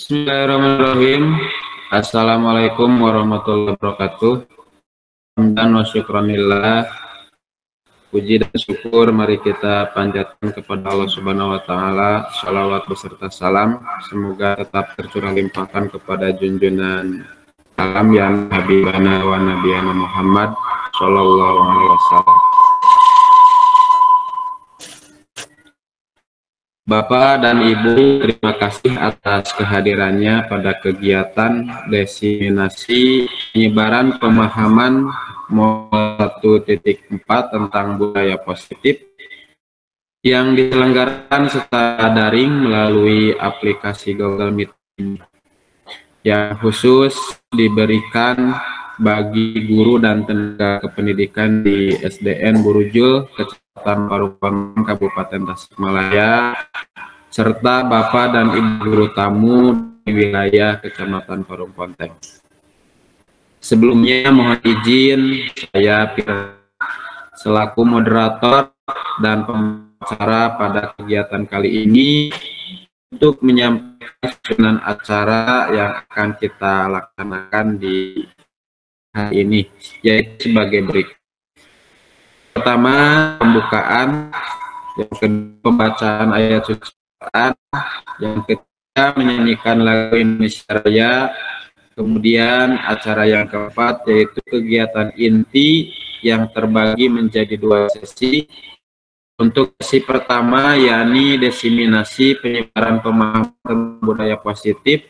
Bismillahirrahmanirrahim. Assalamualaikum warahmatullahi wabarakatuh. Hamdan wa syukranillah. Puji dan syukur mari kita panjatkan kepada Allah Subhanahu wa taala. Shalawat beserta salam semoga tetap tercurah limpahkan kepada junjungan alam yang habibana wa nabiyana Muhammad sallallahu alaihi wasallam. Bapak dan Ibu, terima kasih atas kehadirannya pada kegiatan diseminasi penyebaran pemahaman modul 1.4 tentang budaya positif yang diselenggarakan secara daring melalui aplikasi Google Meet yang khusus diberikan bagi guru dan tenaga kependidikan di SDN Burujul, Kecamatan Parupang, Kabupaten Tasikmalaya, serta Bapak dan Ibu guru tamu di wilayah Kecamatan Parung Ponteng. Sebelumnya mohon izin saya selaku moderator dan pembicara pada kegiatan kali ini untuk menyampaikan acara yang akan kita laksanakan di hari ini, yaitu sebagai berikut. Pertama, pembukaan, yang kedua pembacaan ayat suci Al-Quran, yang ketiga menyanyikan lagu Indonesia Raya, kemudian acara yang keempat yaitu kegiatan inti yang terbagi menjadi dua sesi. Untuk sesi pertama yakni diseminasi penyebaran pemahaman budaya positif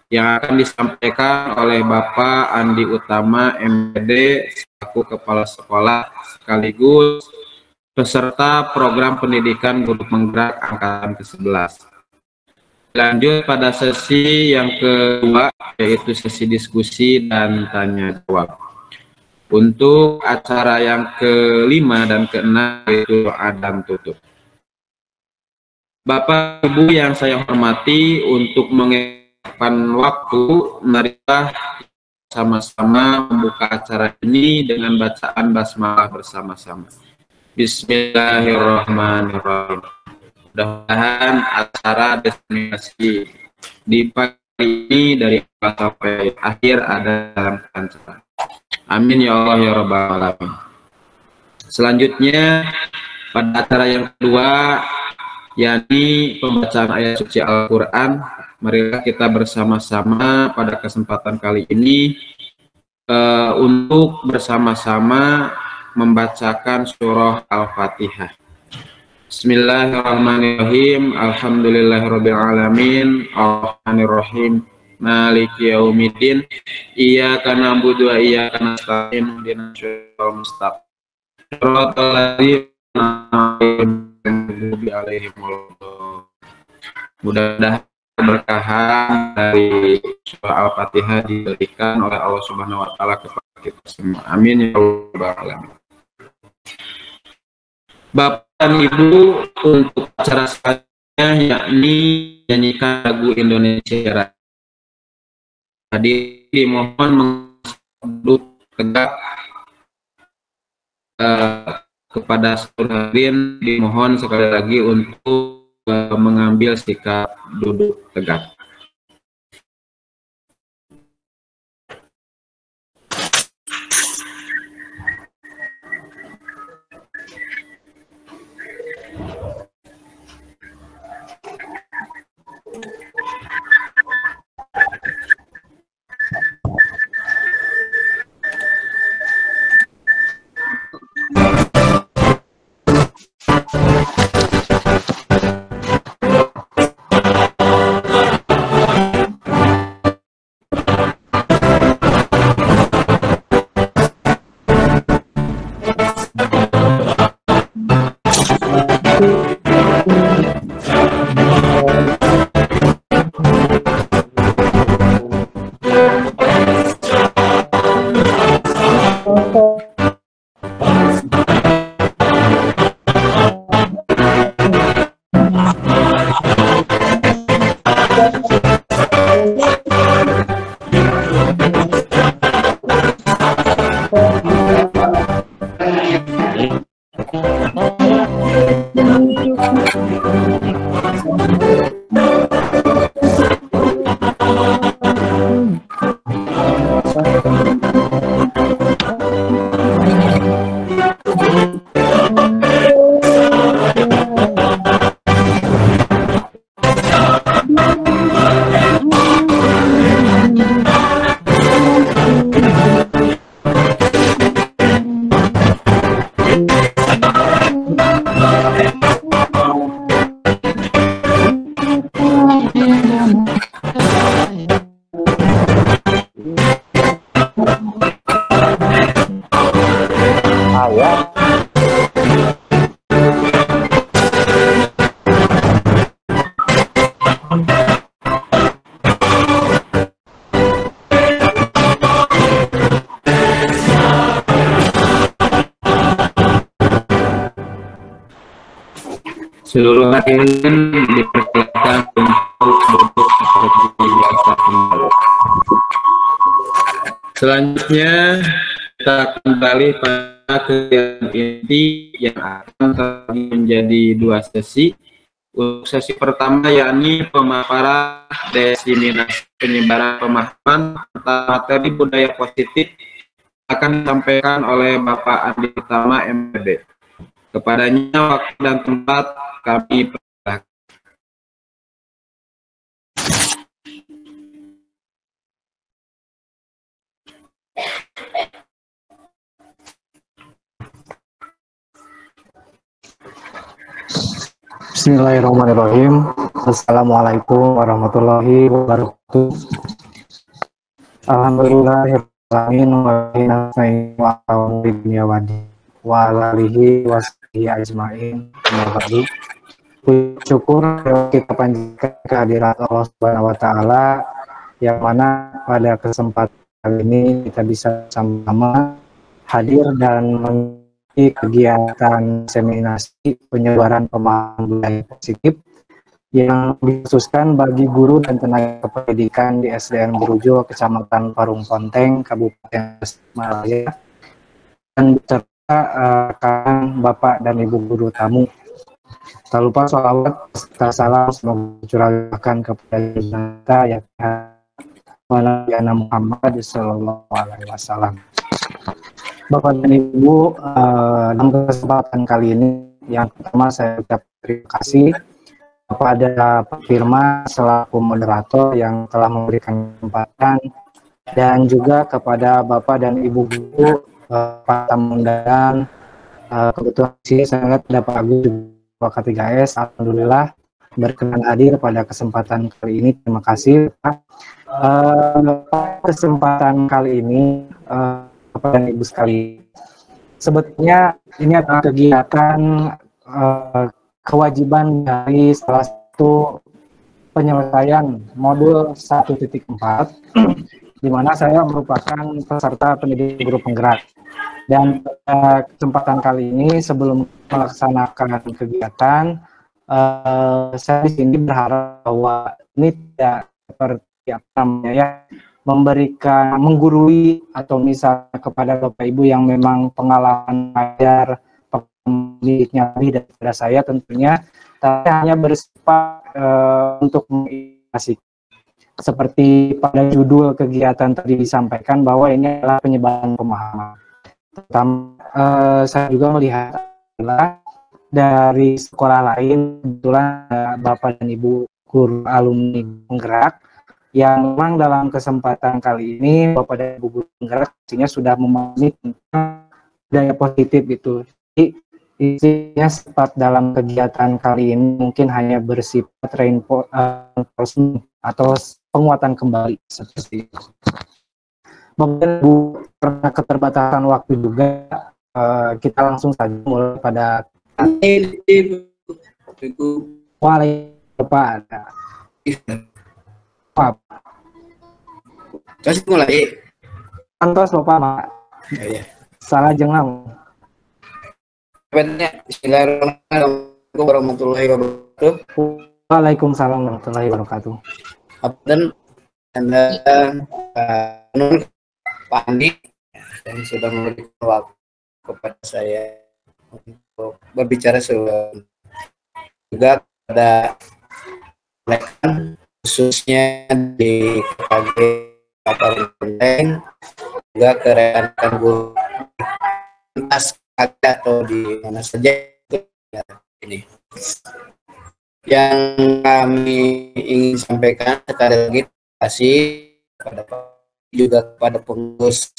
yang akan disampaikan oleh Bapak Andi Utama MPD selaku Kepala Sekolah sekaligus peserta program pendidikan guru penggerak angkatan ke-11. Lanjut pada sesi yang kedua yaitu sesi diskusi dan tanya jawab. Untuk acara yang kelima dan keenam yaitu doa dan tutup. Bapak Ibu yang saya hormati, untuk waktu, marilah sama-sama membuka acara ini dengan bacaan basmalah bersama-sama. Bismillahirrahmanirrahim. Mudah-mudahan acara diseminasi di pagi ini dari awal sampai akhir ada dalam kelancaran. Amin ya Allah ya Rabbal alamin. Selanjutnya pada acara yang kedua yakni pembacaan ayat suci Al-Quran. Marilah kita bersama-sama pada kesempatan kali ini untuk bersama-sama membacakan surah Al-Fatihah. Bismillahirrahmanirrahim. Alhamdulillahirabbil alamin. Arrahmanirrahim. Maliki yaumiddin. Iyyaka na'budu wa iyyaka nasta'in. Ihdinas siratal mustaqim. Shiratal ladzina an'amta 'alaihim. Mudah-mudahan keberkahan dari surah Al-Fatihah diberikan oleh Allah Subhanahu wa taala kepada kita semua. Amin ya rabbal alamin. Bapak dan Ibu, untuk acara selanjutnya yakni nyanyikan lagu Indonesia Raya. Tadi dimohon menduduk tegak kepada seluruh hadirin, dimohon sekali lagi untuk mengambil sikap duduk tegak. Seluruh hadirin dipersilakan untuk duduk seperti biasa kembali. Selanjutnya kita kembali pada kegiatan inti yang akan terbagi menjadi 2 sesi. Untuk sesi pertama yakni pemaparan diseminasi penyebaran pemahaman tentang materi budaya positif akan disampaikan oleh Bapak Andi Utama MPD. Kepadanya waktu dan tempat kami persilakan. Bismillahirrahmanirrahim. Assalamualaikum warahmatullahi wabarakatuh. Alhamdulillahirrahmanirrahim. Wa alihi washabihi ajmain. Syukur kita panjatkan kehadirat Allah Subhanahu wa taala yang mana pada kesempatan kali ini kita bisa sama-sama hadir dan kegiatan seminasi penyebaran pemahaman budaya positif yang dikhususkan bagi guru dan tenaga pendidikan di SDN Burujo, Kecamatan Parung Ponteng, Kabupaten Tasikmalaya, dan beserta Bapak dan Ibu guru tamu. Tak lupa sholawat serta salam semoga curahkan kepada kita ya Muhammad Sallallahu Alaihi Wasallam. Bapak dan Ibu, dalam kesempatan kali ini yang pertama saya ucap terima kasih kepada Pak Firman selaku moderator yang telah memberikan kesempatan, dan juga kepada Bapak dan Ibu guru, Pak tamu undangan. Kebetulan sih saya lihat ada Pak Agus juga K3S, alhamdulillah berkenan hadir pada kesempatan kali ini. Terima kasih Pak. Kesempatan kali ini Bapak dan Ibu sekali, sebetulnya ini adalah kegiatan kewajiban dari salah satu penyelesaian modul 1.4 di mana saya merupakan peserta pendidik guru penggerak. Dan kesempatan kali ini sebelum melaksanakan kegiatan, saya di sini berharap bahwa ini tidak seperti apa namanya ya, menggurui atau misalnya kepada Bapak Ibu yang memang pengalaman mengajar pendidiknya lebih daripada saya tentunya, tapi hanya bersifat untuk menginspirasi. Seperti pada judul kegiatan tadi disampaikan bahwa ini adalah penyebaran pemahaman. Pertama, saya juga melihat dari sekolah lain, kebetulan Bapak dan Ibu guru alumni penggerak yang memang dalam kesempatan kali ini Bapak dan Ibu guru penggerak artinya sudah memahami tentang budaya positif itu. Jadi isinya sifat dalam kegiatan kali ini mungkin hanya bersifat reinforcement atau penguatan kembali seperti itu. Bapak dan Ibu, karena keterbatasan waktu juga, kita langsung saja mulai pada Waalaikumsalam. Terus mulai. Antos Bapak, Mak. Ya. Salah jengang. Bismillahirrahmanirrahim warahmatullahi wabarakatuh. Waalaikumsalam warahmatullahi wabarakatuh. Dan Pak Andi yang sudah memberikan waktu kepada saya untuk berbicara juga pada rekan khususnya di KKG Parung Ponteng, juga ke rekan guru atau di mana saja ini. Yang kami ingin sampaikan sekali lagi terima kasih kepada juga kepada pengurus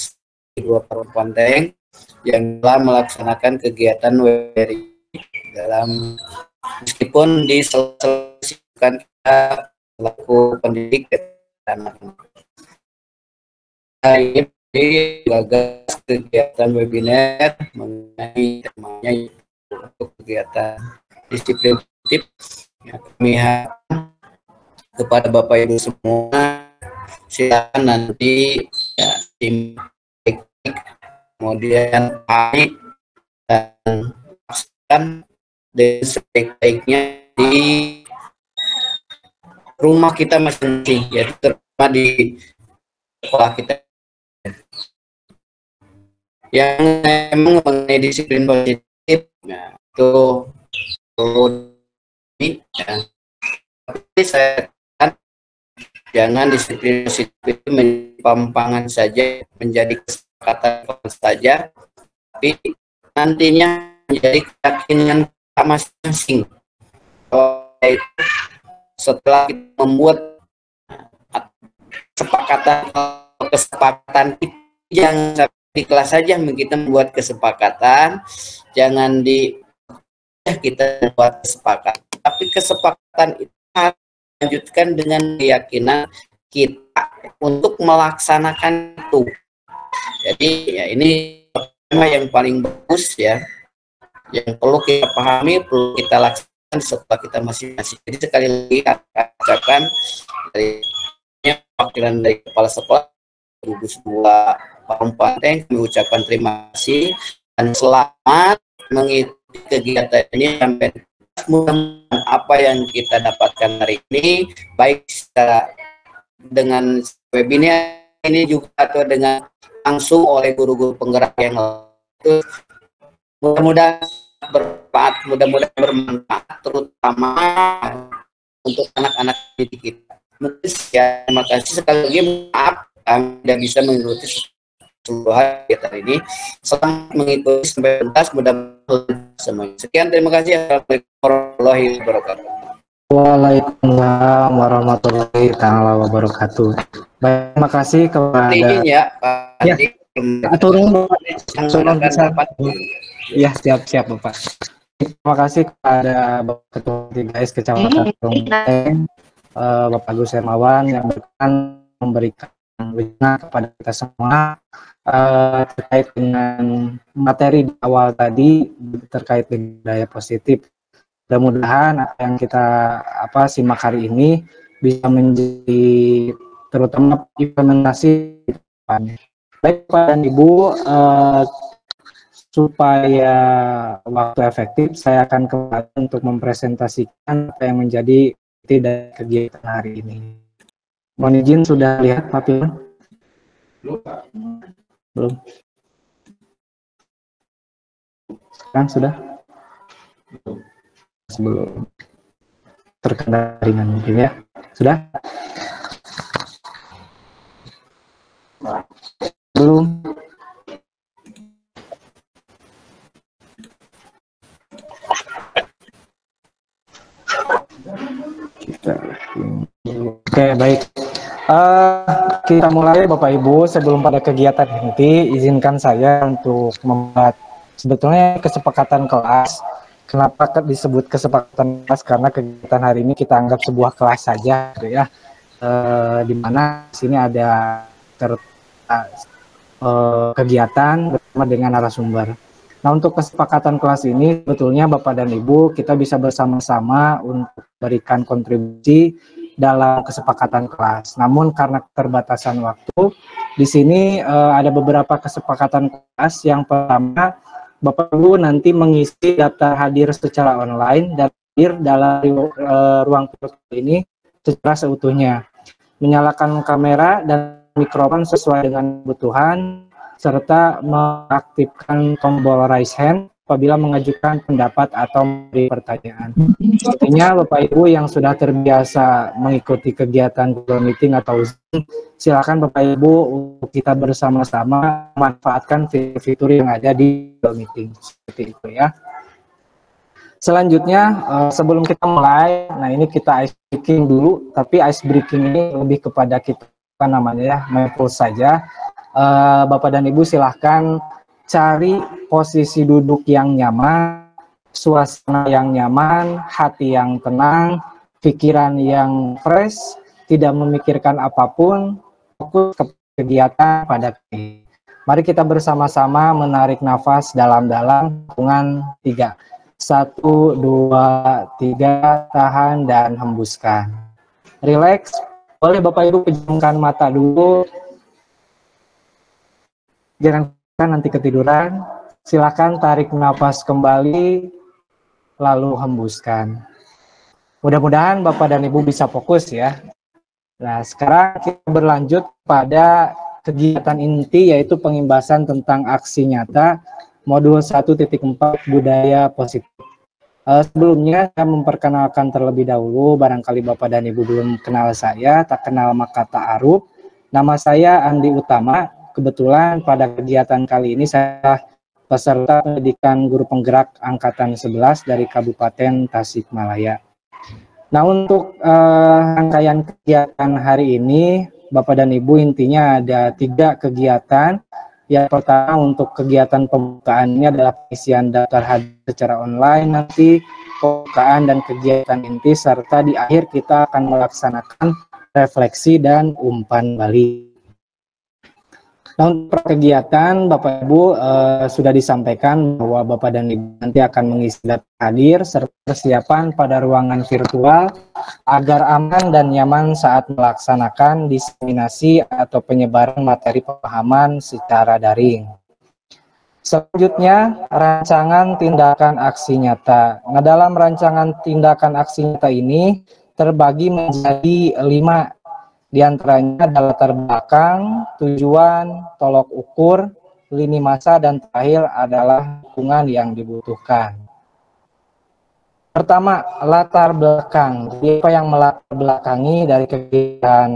dua Parung Ponteng yang telah melaksanakan kegiatan WRI dalam meskipun diselesaikan kita selaku pendidik dan anak-anak. Hari ini gagas kegiatan webinar mengenai temanya untuk kegiatan disiplin positif yang kami harapkan kepada Bapak Ibu semua, silakan nanti ya, tim teknik kemudian kami dan dan sebaik-baiknya di rumah kita masing-masing, yaitu terutama di sekolah kita. Yang memang mengenai disiplin positif, nah, itu perlu ya. Tapi saya jangan disiplin positif itu menjadi pampangan saja, menjadi kesepakatan saja, tapi nantinya menjadi keyakinan kita masing-masing. Setelah kita membuat kesepakatan jangan di kelas saja kita membuat kesepakatan, jangan di kita buat kesepakatan, tapi kesepakatan itu harus dilanjutkan dengan keyakinan kita untuk melaksanakan itu. Jadi ya ini yang paling bagus ya, yang perlu kita pahami, perlu kita laksanakan setelah kita masing-masing. Jadi sekali lagi katakan dari wakilan dari kepala sekolah gugus 2 Parungpanteng, kami ucapkan terima kasih dan selamat mengikuti kegiatan ini sampai mudah-mudahan apa yang kita dapatkan hari ini baik secara dengan webinar ini juga atau dengan langsung oleh guru-guru penggerak yang itu, mudah-mudahan bermanfaat terutama untuk anak-anak didik kita. Mungkin ya, terima kasih sekali lagi, maaf kami tidak bisa mengikuti seluruh kegiatan ini. Selamat mengikuti sampai tuntas, mudah-mudahan semuanya. Sekian, terima kasih. Assalamualaikum warahmatullahi wabarakatuh. Waalaikumsalam warahmatullahi taala wabarakatuh. Baik, terima kasih kepada izin ya, Pak ya, turun ya, siap Bapak. Terima kasih kepada Bapak Ketua guys Kecamatan Parungpanteng, Bapak Agus Hermawan yang memberikan webinar kepada kita semua terkait dengan materi di awal tadi terkait dengan budaya positif. Mudah-mudahan apa yang kita simak hari ini bisa menjadi terutama implementasi. Baik Pak dan Ibu, supaya waktu efektif saya akan kembali untuk mempresentasikan apa yang menjadi inti dari kegiatan hari ini. Mohon izin, sudah lihat Pak Firman? Belum. Sekarang sudah? Sebelum terkendala ringan mungkin ya. Sudah? Belum. Oke, baik. Kita mulai Bapak Ibu. Sebelum pada kegiatan inti, izinkan saya untuk membuat sebetulnya kesepakatan kelas. Kenapa disebut kesepakatan kelas? Karena kegiatan hari ini kita anggap sebuah kelas saja, gitu ya. Di mana di sini ada kegiatan bersama dengan narasumber. Nah, untuk kesepakatan kelas ini sebetulnya Bapak dan Ibu kita bisa bersama-sama untuk berikan kontribusi dalam kesepakatan kelas. Namun karena keterbatasan waktu, di sini ada beberapa kesepakatan kelas. Yang pertama, Bapak Ibu nanti mengisi daftar hadir secara online dan hadir dalam ruang ini secara seutuhnya. Menyalakan kamera dan mikrofon sesuai dengan kebutuhan, serta mengaktifkan tombol raise hand apabila mengajukan pendapat atau memberi pertanyaan. Sepertinya Bapak Ibu yang sudah terbiasa mengikuti kegiatan Google Meeting atau Zoom, silakan Bapak Ibu untuk kita bersama-sama memanfaatkan fitur yang ada di Google Meeting. Seperti itu ya. Selanjutnya, sebelum kita mulai, nah ini kita ice breaking dulu, tapi ice breaking ini lebih kepada kita mindful saja. Bapak dan Ibu silahkan cari posisi duduk yang nyaman, suasana yang nyaman, hati yang tenang, pikiran yang fresh, tidak memikirkan apapun, fokus ke kegiatan pada kali. Mari kita bersama-sama menarik nafas dalam-dalam, hitungan 3. 1, 2, 3, tahan dan hembuskan. Relax. Boleh Bapak Ibu pejamkan mata dulu. Jangan nanti ketiduran. Silakan tarik nafas kembali. lalu hembuskan. Mudah-mudahan Bapak dan Ibu bisa fokus ya. Nah, sekarang kita berlanjut pada kegiatan inti, yaitu pengimbasan tentang aksi nyata modul 1.4 budaya positif. Sebelumnya saya memperkenalkan terlebih dahulu, barangkali Bapak dan Ibu belum kenal saya, tak kenal maka tak aruf. Nama saya Andi Utama. Kebetulan pada kegiatan kali ini saya peserta pendidikan guru penggerak angkatan 11 dari Kabupaten Tasikmalaya. Nah, untuk rangkaian kegiatan hari ini, Bapak dan Ibu, intinya ada 3 kegiatan. Yang pertama, untuk kegiatan pembukaannya adalah pengisian daftar hadir secara online nanti, pembukaan dan kegiatan inti, serta di akhir kita akan melaksanakan refleksi dan umpan balik. Nah, untuk kegiatan Bapak Ibu sudah disampaikan bahwa Bapak dan Ibu nanti akan mengisi daftar hadir serta persiapan pada ruangan virtual agar aman dan nyaman saat melaksanakan diseminasi atau penyebaran materi pemahaman secara daring. Selanjutnya, rancangan tindakan aksi nyata. Nah, dalam rancangan tindakan aksi nyata ini terbagi menjadi 5. Di antaranya adalah latar belakang, tujuan, tolok ukur, lini masa, dan terakhir adalah dukungan yang dibutuhkan. Pertama, latar belakang. Jadi apa yang melatar belakangi dari kegiatan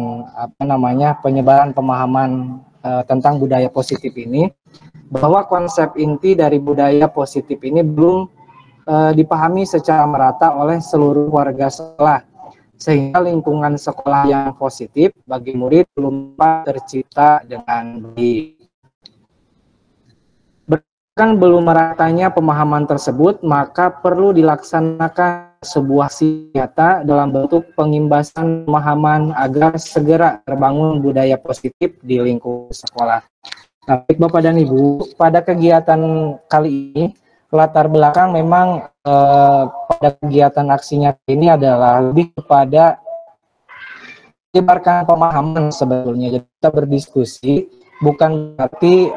penyebaran pemahaman tentang budaya positif ini, bahwa konsep inti dari budaya positif ini belum dipahami secara merata oleh seluruh warga sekolah, sehingga lingkungan sekolah yang positif bagi murid belum tercipta dengan baik. Bahkan belum meratanya pemahaman tersebut, maka perlu dilaksanakan sebuah nyata dalam bentuk pengimbasan pemahaman agar segera terbangun budaya positif di lingkungan sekolah. Nah, baik Bapak dan Ibu, pada kegiatan kali ini latar belakang memang pada kegiatan aksinya ini adalah lebih kepada menyebarkan pemahaman sebetulnya. Jadi kita berdiskusi, bukan berarti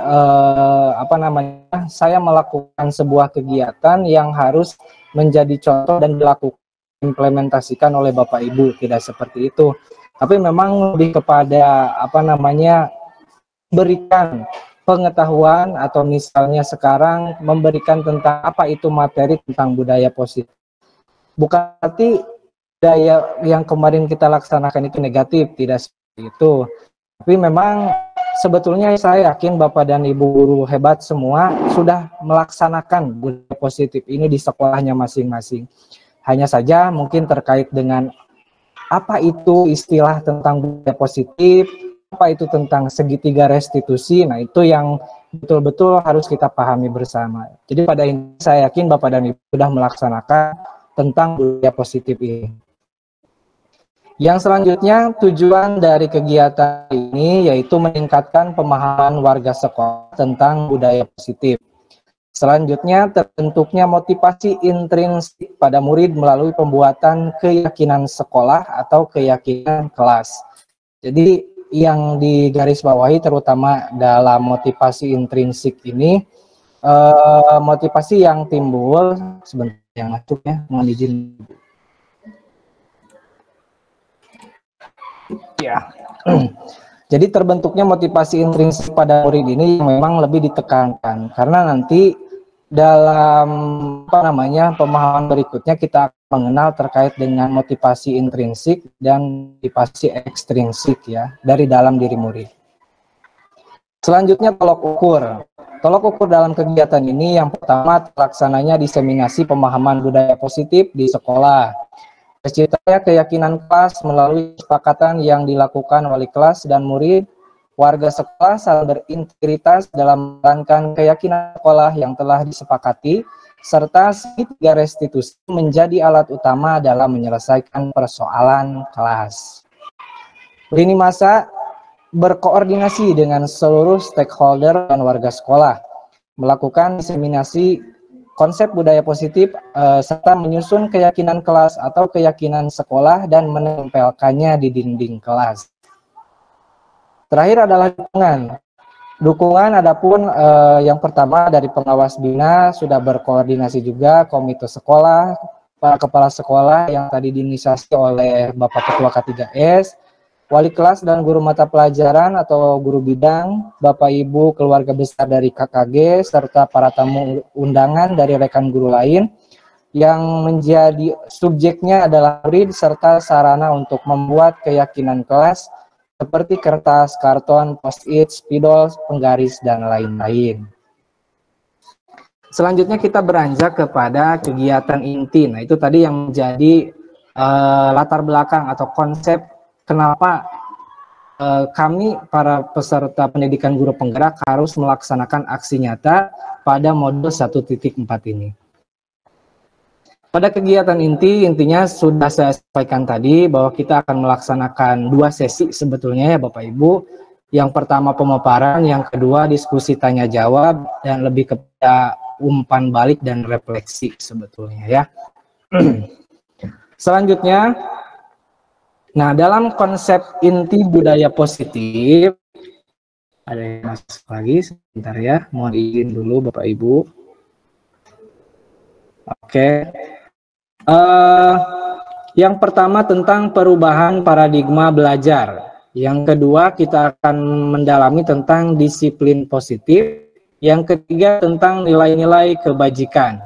saya melakukan sebuah kegiatan yang harus menjadi contoh dan dilakukan implementasikan oleh Bapak Ibu, tidak seperti itu. Tapi memang lebih kepada berikan pengetahuan, atau misalnya sekarang memberikan tentang apa itu materi tentang budaya positif. Bukan berarti budaya yang kemarin kita laksanakan itu negatif, tidak seperti itu. Tapi memang sebetulnya saya yakin Bapak dan Ibu guru hebat semua sudah melaksanakan budaya positif ini di sekolahnya masing-masing. Hanya saja mungkin terkait dengan apa itu istilah tentang budaya positif, apa itu tentang segitiga restitusi, nah itu yang betul-betul harus kita pahami bersama. Jadi pada intinya saya yakin Bapak dan Ibu sudah melaksanakan tentang budaya positif ini. Yang selanjutnya, tujuan dari kegiatan ini yaitu meningkatkan pemahaman warga sekolah tentang budaya positif. Selanjutnya, terbentuknya motivasi intrinsik pada murid melalui pembuatan keyakinan sekolah atau keyakinan kelas. Jadi yang digarisbawahi terutama dalam motivasi intrinsik ini, motivasi yang timbul, sebentar yang masuk ya, mohon izin. Ya, jadi terbentuknya motivasi intrinsik pada murid ini yang memang lebih ditekankan, karena nanti dalam pemahaman berikutnya kita akan mengenal terkait dengan motivasi intrinsik dan motivasi ekstrinsik ya dari dalam diri murid. Selanjutnya tolok ukur. Tolok ukur dalam kegiatan ini yang pertama terlaksananya diseminasi pemahaman budaya positif di sekolah. Terciptanya keyakinan kelas melalui kesepakatan yang dilakukan oleh kelas dan murid. Warga sekolah saling berintegritas dalam menjalankan keyakinan sekolah yang telah disepakati, serta segitiga restitusi menjadi alat utama dalam menyelesaikan persoalan kelas. Lini masa berkoordinasi dengan seluruh stakeholder dan warga sekolah, melakukan diseminasi konsep budaya positif, serta menyusun keyakinan kelas atau keyakinan sekolah dan menempelkannya di dinding kelas. Terakhir adalah dukungan. Dukungan adapun yang pertama dari pengawas bina sudah berkoordinasi juga komite sekolah, para kepala sekolah yang tadi diinisiasi oleh Bapak Ketua K3S, wali kelas dan guru mata pelajaran atau guru bidang, Bapak Ibu keluarga besar dari KKG, serta para tamu undangan dari rekan guru lain yang menjadi subjeknya adalah murid serta sarana untuk membuat keyakinan kelas seperti kertas, karton, post-it, spidol, penggaris, dan lain-lain. Selanjutnya kita beranjak kepada kegiatan inti. Nah, itu tadi yang menjadi latar belakang atau konsep kenapa kami para peserta pendidikan guru penggerak harus melaksanakan aksi nyata pada modul 1.4 ini. Pada kegiatan intinya sudah saya sampaikan tadi bahwa kita akan melaksanakan 2 sesi sebetulnya ya Bapak Ibu. Yang pertama pemaparan, yang kedua diskusi tanya jawab, dan lebih kepada umpan balik dan refleksi sebetulnya ya. Selanjutnya, nah dalam konsep inti budaya positif, ada yang masuk lagi sebentar ya, mohon izin dulu Bapak Ibu. Oke. Yang pertama tentang perubahan paradigma belajar. Yang kedua kita akan mendalami tentang disiplin positif. Yang ketiga tentang nilai-nilai kebajikan.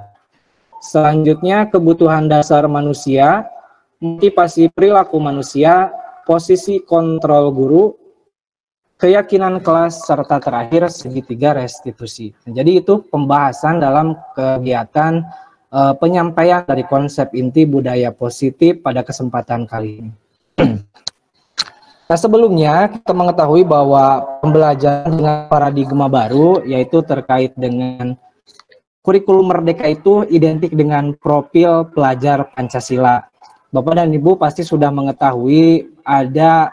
Selanjutnya kebutuhan dasar manusia, motivasi perilaku manusia, posisi kontrol guru, keyakinan kelas, serta terakhir segitiga restitusi. Jadi itu pembahasan dalam kegiatan penyampaian dari konsep inti budaya positif pada kesempatan kali ini. Nah, sebelumnya kita mengetahui bahwa pembelajaran dengan paradigma baru, yaitu terkait dengan kurikulum merdeka itu identik dengan profil pelajar Pancasila. Bapak dan Ibu pasti sudah mengetahui ada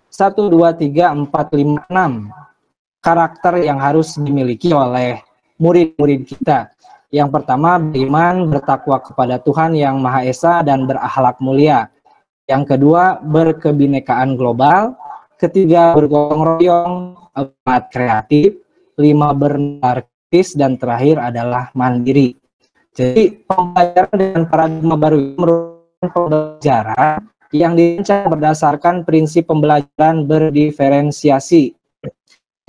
1, 2, 3, 4, 5, 6 karakter yang harus dimiliki oleh murid-murid kita. Yang pertama, beriman, bertakwa kepada Tuhan Yang Maha Esa dan berakhlak mulia. Yang kedua, berkebinekaan global. Ketiga, bergotong royong. 4, kreatif. 5, bernarsistis. Dan terakhir adalah mandiri. Jadi, pembelajaran dengan paradigma baru ini merupakan pembelajaran yang dirancang berdasarkan prinsip pembelajaran berdiferensiasi,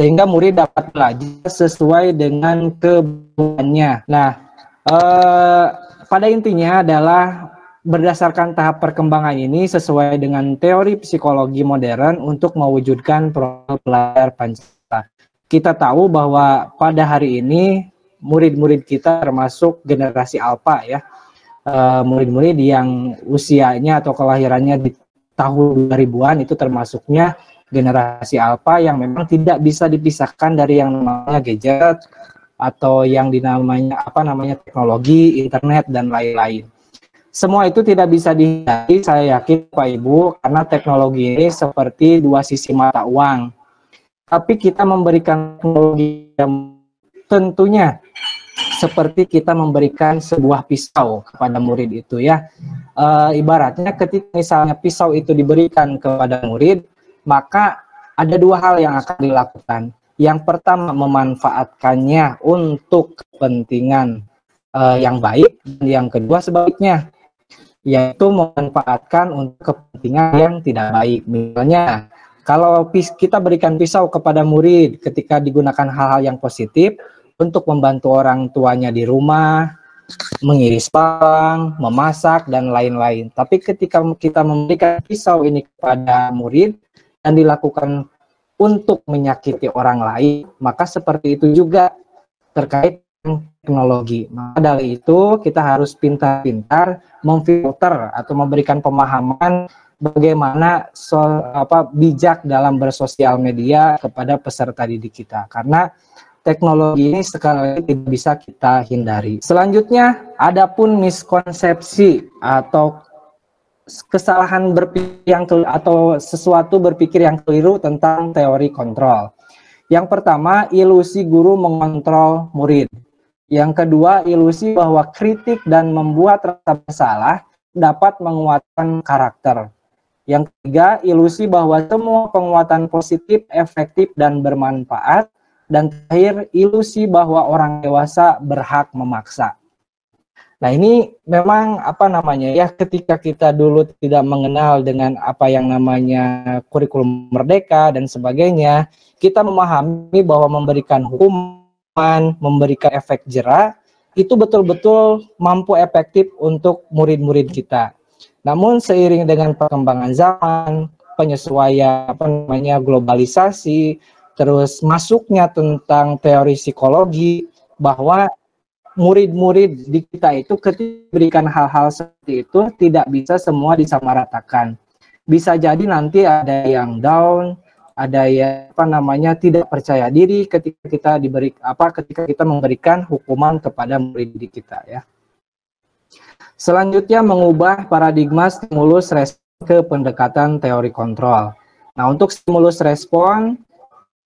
sehingga murid dapat belajar sesuai dengan kebutuhannya. Nah, pada intinya adalah berdasarkan tahap perkembangan ini sesuai dengan teori psikologi modern untuk mewujudkan profil pelajar Pancasila. Kita tahu bahwa pada hari ini murid-murid kita termasuk generasi alpha ya, murid-murid yang usianya atau kelahirannya di tahun 2000-an itu termasuknya generasi alpha yang memang tidak bisa dipisahkan dari yang namanya gadget atau yang dinamanya teknologi, internet dan lain-lain. Semua itu tidak bisa dihindari, saya yakin Pak Ibu, karena teknologi ini seperti 2 sisi mata uang. Tapi kita memberikan teknologi yang tentunya seperti kita memberikan sebuah pisau kepada murid itu ya. Ibaratnya ketika misalnya pisau itu diberikan kepada murid, maka ada 2 hal yang akan dilakukan. Yang pertama, memanfaatkannya untuk kepentingan yang baik, dan yang kedua sebaliknya, yaitu memanfaatkan untuk kepentingan yang tidak baik. Misalnya, kalau kita berikan pisau kepada murid ketika digunakan hal-hal yang positif untuk membantu orang tuanya di rumah, mengiris bawang, memasak, dan lain-lain. Tapi ketika kita memberikan pisau ini kepada murid dan dilakukan untuk menyakiti orang lain, maka seperti itu juga terkait dengan teknologi. Maka dari itu kita harus pintar-pintar memfilter atau memberikan pemahaman bagaimana bijak dalam bersosial media kepada peserta didik kita, karena teknologi ini sekali lagi tidak bisa kita hindari. Selanjutnya, adapun miskonsepsi atau kesalahan berpikir atau sesuatu berpikir yang keliru tentang teori kontrol. Yang pertama, ilusi guru mengontrol murid. Yang kedua, ilusi bahwa kritik dan membuat rasa bersalah dapat menguatkan karakter. Yang ketiga, ilusi bahwa semua penguatan positif, efektif, dan bermanfaat dan terakhir ilusi bahwa orang dewasa berhak memaksa. Nah, ini memang apa namanya ya, ketika kita dulu tidak mengenal dengan apa yang namanya kurikulum merdeka dan sebagainya, kita memahami bahwa memberikan hukuman, memberikan efek jera itu betul-betul mampu efektif untuk murid-murid kita. Namun seiring dengan perkembangan zaman, penyesuaian apa namanya globalisasi, terus masuknya tentang teori psikologi, bahwa murid-murid di kita itu ketika diberikan hal-hal seperti itu tidak bisa semua disamaratakan. Bisa jadi nanti ada yang down, ada yang apa namanya tidak percaya diri ketika kita memberikan hukuman kepada murid di kita ya. Selanjutnya mengubah paradigma stimulus respon ke pendekatan teori kontrol. Nah, untuk stimulus respon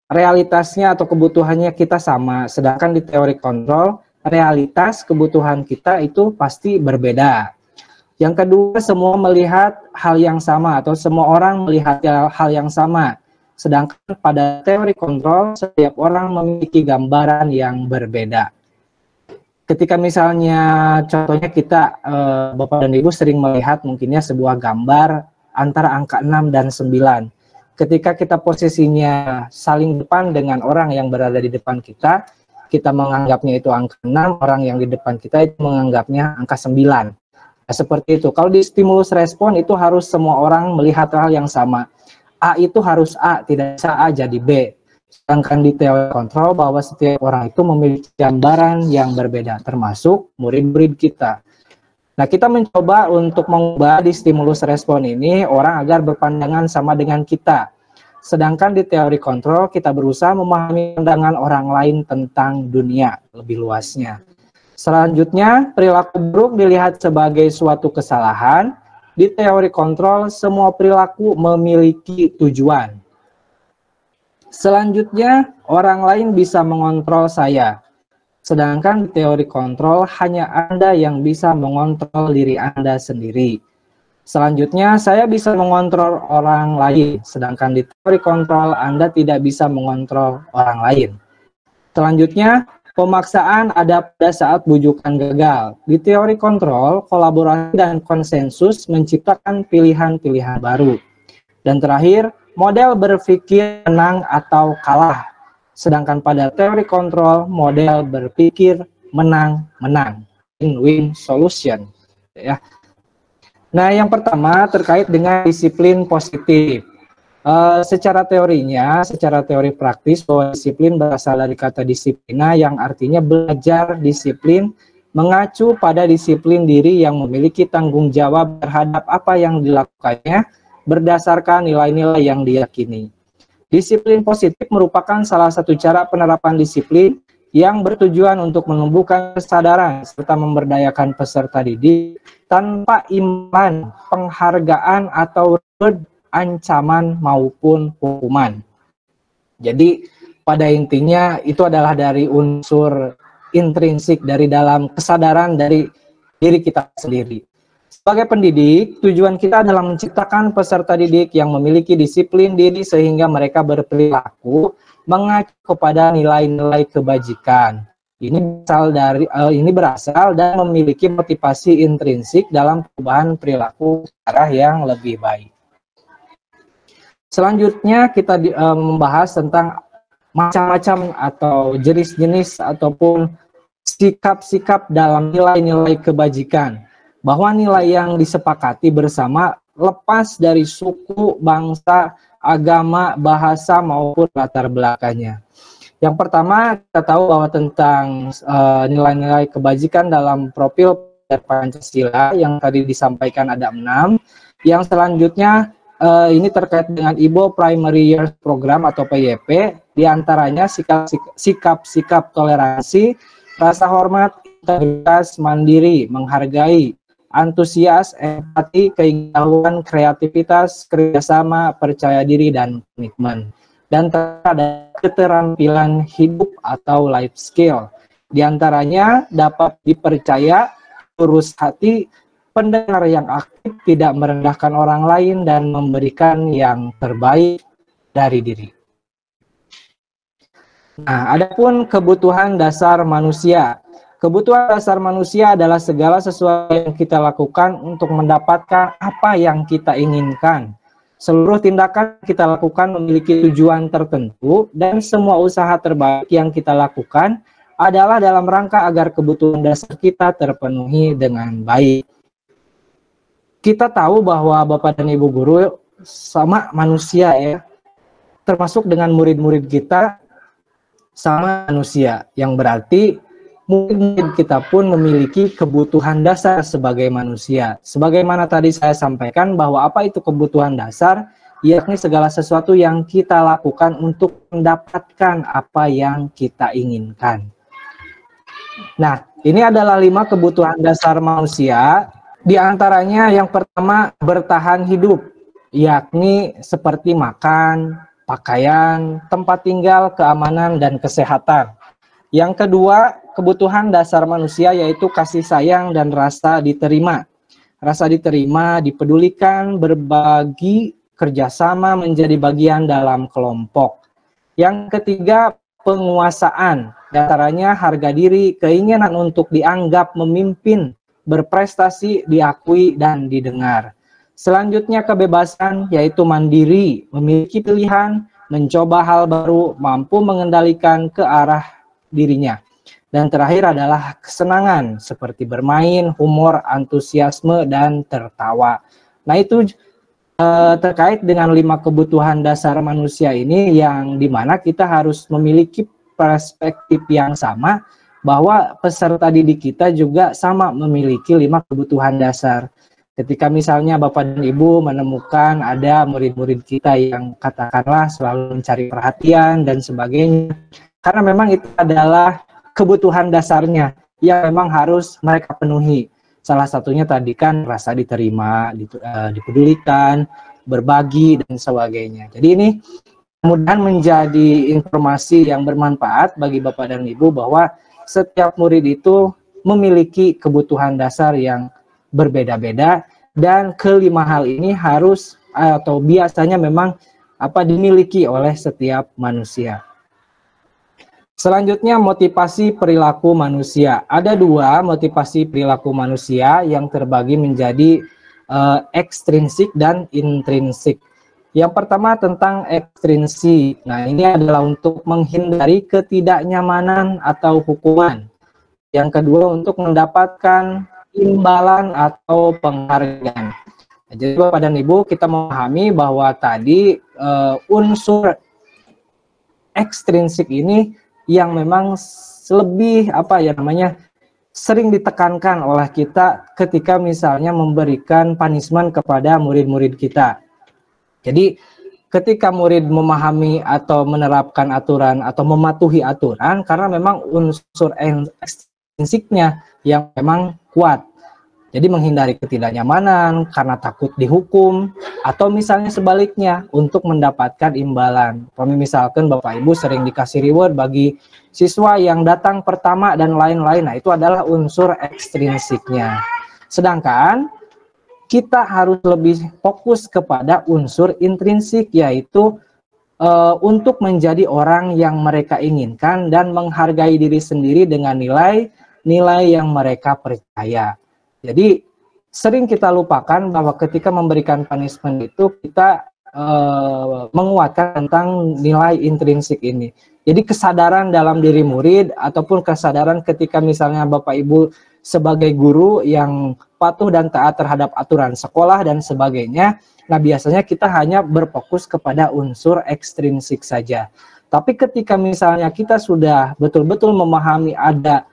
realitasnya atau kebutuhannya kita sama, sedangkan di teori kontrol realitas kebutuhan kita itu pasti berbeda. Yang kedua, semua melihat hal yang sama atau semua orang melihat hal yang sama. Sedangkan pada teori kontrol, setiap orang memiliki gambaran yang berbeda. Ketika misalnya contohnya kita, Bapak dan Ibu sering melihat mungkinnya sebuah gambar antara angka 6 dan 9. Ketika kita posisinya saling depan dengan orang yang berada di depan kita menganggapnya itu angka 6, orang yang di depan kita itu menganggapnya angka 9. Nah, seperti itu. Kalau di stimulus respon itu harus semua orang melihat hal yang sama. A itu harus A, tidak bisa A jadi B. Sedangkan di teori kontrol bahwa setiap orang itu memiliki gambaran yang berbeda, termasuk murid-murid kita. Nah, kita mencoba untuk mengubah di stimulus respon ini orang agar berpandangan sama dengan kita. Sedangkan di teori kontrol kita berusaha memahami pandangan orang lain tentang dunia lebih luasnya. Selanjutnya, perilaku buruk dilihat sebagai suatu kesalahan. Di teori kontrol, semua perilaku memiliki tujuan. Selanjutnya, orang lain bisa mengontrol saya. Sedangkan di teori kontrol, hanya Anda yang bisa mengontrol diri Anda sendiri. Selanjutnya, saya bisa mengontrol orang lain, sedangkan di teori kontrol Anda tidak bisa mengontrol orang lain. Selanjutnya, pemaksaan ada pada saat bujukan gagal. Di teori kontrol, kolaborasi dan konsensus menciptakan pilihan-pilihan baru. Dan terakhir, model berpikir menang atau kalah. Sedangkan pada teori kontrol, model berpikir menang-menang, win-win solution. Ya. Nah, yang pertama terkait dengan disiplin positif. Secara teori praktis, bahwa disiplin berasal dari kata disiplina yang artinya belajar disiplin, mengacu pada disiplin diri yang memiliki tanggung jawab terhadap apa yang dilakukannya berdasarkan nilai-nilai yang diyakini. Disiplin positif merupakan salah satu cara penerapan disiplin yang bertujuan untuk menumbuhkan kesadaran serta memberdayakan peserta didik tanpa iman, penghargaan, atau ancaman maupun hukuman. Jadi pada intinya itu adalah dari unsur intrinsik dari dalam kesadaran dari diri kita sendiri. Sebagai pendidik, tujuan kita adalah menciptakan peserta didik yang memiliki disiplin diri sehingga mereka berperilaku mengacu kepada nilai-nilai kebajikan. Ini berasal dan memiliki motivasi intrinsik dalam perubahan perilaku ke arah yang lebih baik. Selanjutnya kita membahas tentang macam-macam atau jenis-jenis ataupun sikap-sikap dalam nilai-nilai kebajikan. Bahwa nilai yang disepakati bersama lepas dari suku, bangsa, agama, bahasa, maupun latar belakangnya. Yang pertama, kita tahu bahwa tentang nilai-nilai kebajikan dalam profil Pancasila yang tadi disampaikan ada 6. Yang selanjutnya, ini terkait dengan IBO Primary Year Program atau PYP, diantaranya sikap-sikap toleransi, rasa hormat, integritas, mandiri, menghargai, antusias, empati, keinginan, kreativitas, kerjasama, percaya diri, dan komitmen. Dan ada keterampilan hidup atau life skill. Di antaranya dapat dipercaya, lurus hati, pendengar yang aktif, tidak merendahkan orang lain, dan memberikan yang terbaik dari diri. Nah, adapun kebutuhan dasar manusia. Kebutuhan dasar manusia adalah segala sesuatu yang kita lakukan untuk mendapatkan apa yang kita inginkan. Seluruh tindakan kita lakukan memiliki tujuan tertentu dan semua usaha terbaik yang kita lakukan adalah dalam rangka agar kebutuhan dasar kita terpenuhi dengan baik. Kita tahu bahwa Bapak dan Ibu guru sama manusia ya, termasuk dengan murid-murid kita sama manusia, yang berarti murid-murid kita pun memiliki kebutuhan dasar sebagai manusia. Sebagaimana tadi saya sampaikan bahwa apa itu kebutuhan dasar, yakni segala sesuatu yang kita lakukan untuk mendapatkan apa yang kita inginkan. Nah, ini adalah 5 kebutuhan dasar manusia. Di antaranya yang pertama bertahan hidup, yakni seperti makan, pakaian, tempat tinggal, keamanan, dan kesehatan. Yang kedua, kebutuhan dasar manusia yaitu kasih sayang dan rasa diterima. Rasa diterima, dipedulikan, berbagi, kerjasama, menjadi bagian dalam kelompok. Yang ketiga, penguasaan. Di antaranya harga diri, keinginan untuk dianggap memimpin, berprestasi, diakui, dan didengar. Selanjutnya kebebasan, yaitu mandiri, memiliki pilihan, mencoba hal baru, mampu mengendalikan ke arah dirinya. Dan terakhir adalah kesenangan, seperti bermain, humor, antusiasme, dan tertawa. Nah itu terkait dengan 5 kebutuhan dasar manusia ini, yang dimana kita harus memiliki perspektif yang sama, bahwa peserta didik kita juga sama memiliki 5 kebutuhan dasar. Ketika misalnya Bapak dan Ibu menemukan ada murid-murid kita yang katakanlah selalu mencari perhatian dan sebagainya, karena memang itu adalah kebutuhan dasarnya yang memang harus mereka penuhi. Salah satunya tadi kan rasa diterima, dipedulikan, berbagi, dan sebagainya. Jadi ini mudah-mudahan menjadi informasi yang bermanfaat bagi Bapak dan Ibu bahwa setiap murid itu memiliki kebutuhan dasar yang berbeda-beda, dan kelima hal ini harus atau biasanya memang dimiliki oleh setiap manusia. Selanjutnya motivasi perilaku manusia. Ada 2 motivasi perilaku manusia yang terbagi menjadi ekstrinsik dan intrinsik. Yang pertama tentang ekstrinsik. Nah, ini adalah untuk menghindari ketidaknyamanan atau hukuman. Yang kedua untuk mendapatkan imbalan atau penghargaan. Nah, jadi Bapak dan Ibu, kita memahami bahwa tadi unsur ekstrinsik ini yang memang lebih sering ditekankan oleh kita ketika misalnya memberikan punishment kepada murid-murid kita. Jadi ketika murid memahami atau menerapkan aturan atau mematuhi aturan, karena memang unsur ekstrinsiknya yang memang kuat. Jadi menghindari ketidaknyamanan karena takut dihukum, atau misalnya sebaliknya untuk mendapatkan imbalan. Misalkan Bapak Ibu sering dikasih reward bagi siswa yang datang pertama dan lain-lain. Nah, itu adalah unsur ekstrinsiknya. Sedangkan kita harus lebih fokus kepada unsur intrinsik, yaitu untuk menjadi orang yang mereka inginkan dan menghargai diri sendiri dengan nilai yang mereka percaya. Jadi sering kita lupakan bahwa ketika memberikan punishment itu kita menguatkan tentang nilai intrinsik ini. Jadi kesadaran dalam diri murid ataupun kesadaran ketika misalnya Bapak Ibu sebagai guru yang patuh dan taat terhadap aturan sekolah dan sebagainya. Nah, biasanya kita hanya berfokus kepada unsur ekstrinsik saja. Tapi ketika misalnya kita sudah betul-betul memahami ada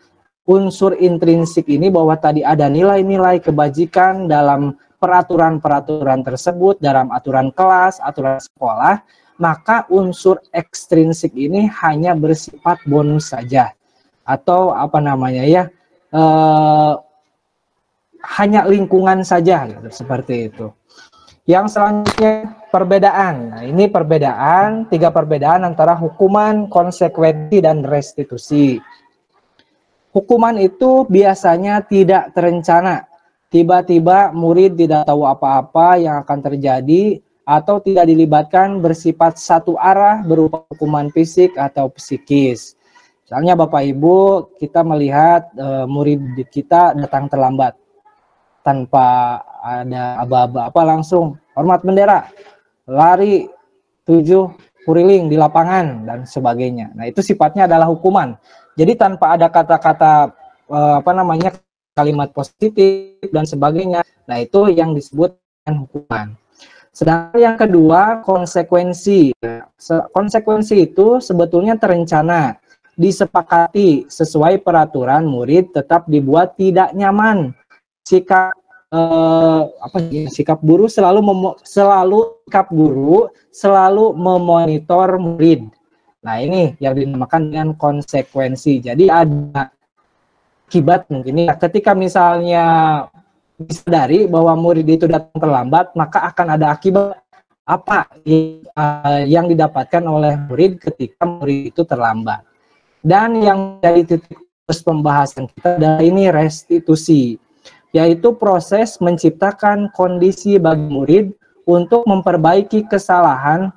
unsur intrinsik ini, bahwa tadi ada nilai-nilai kebajikan dalam peraturan-peraturan tersebut, dalam aturan kelas, aturan sekolah, maka unsur ekstrinsik ini hanya bersifat bonus saja, atau hanya lingkungan saja, gitu, seperti itu. Yang selanjutnya perbedaan. Nah, ini perbedaan, 3 perbedaan antara hukuman, konsekuensi, dan restitusi. Hukuman itu biasanya tidak terencana. Tiba-tiba murid tidak tahu apa-apa yang akan terjadi, atau tidak dilibatkan bersifat satu arah berupa hukuman fisik atau psikis. Misalnya Bapak Ibu, kita melihat murid kita datang terlambat tanpa ada aba-aba apa, langsung hormat bendera, lari 7 kuriling di lapangan dan sebagainya. Nah, itu sifatnya adalah hukuman. Jadi tanpa ada kata-kata kalimat positif dan sebagainya. Nah, itu yang disebut dengan hukuman. Sedangkan yang kedua, konsekuensi. Konsekuensi itu sebetulnya terencana, disepakati sesuai peraturan murid, tetap dibuat tidak nyaman. Sikap sikap guru selalu memonitor murid. Nah, ini yang dinamakan dengan konsekuensi. Jadi ada akibat mungkin ya, ketika misalnya disadari bahwa murid itu datang terlambat, maka akan ada akibat apa yang didapatkan oleh murid ketika murid itu terlambat. Dan yang jadi titik pembahasan kita adalah ini restitusi, yaitu proses menciptakan kondisi bagi murid untuk memperbaiki kesalahan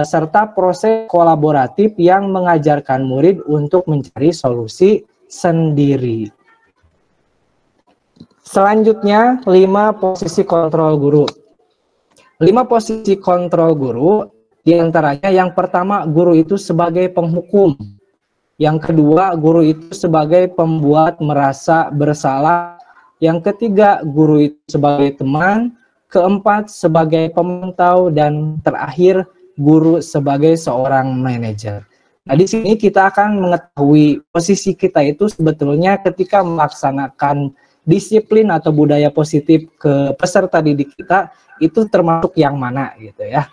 serta proses kolaboratif yang mengajarkan murid untuk mencari solusi sendiri. Selanjutnya, 5 posisi kontrol guru. 5 posisi kontrol guru, diantaranya yang pertama, guru itu sebagai penghukum. Yang kedua, guru itu sebagai pembuat merasa bersalah. Yang ketiga, guru itu sebagai teman. Keempat, sebagai pemantau. Dan terakhir, guru sebagai seorang manajer. Nah, di sini kita akan mengetahui posisi kita itu sebetulnya ketika melaksanakan disiplin atau budaya positif ke peserta didik kita, itu termasuk yang mana gitu ya.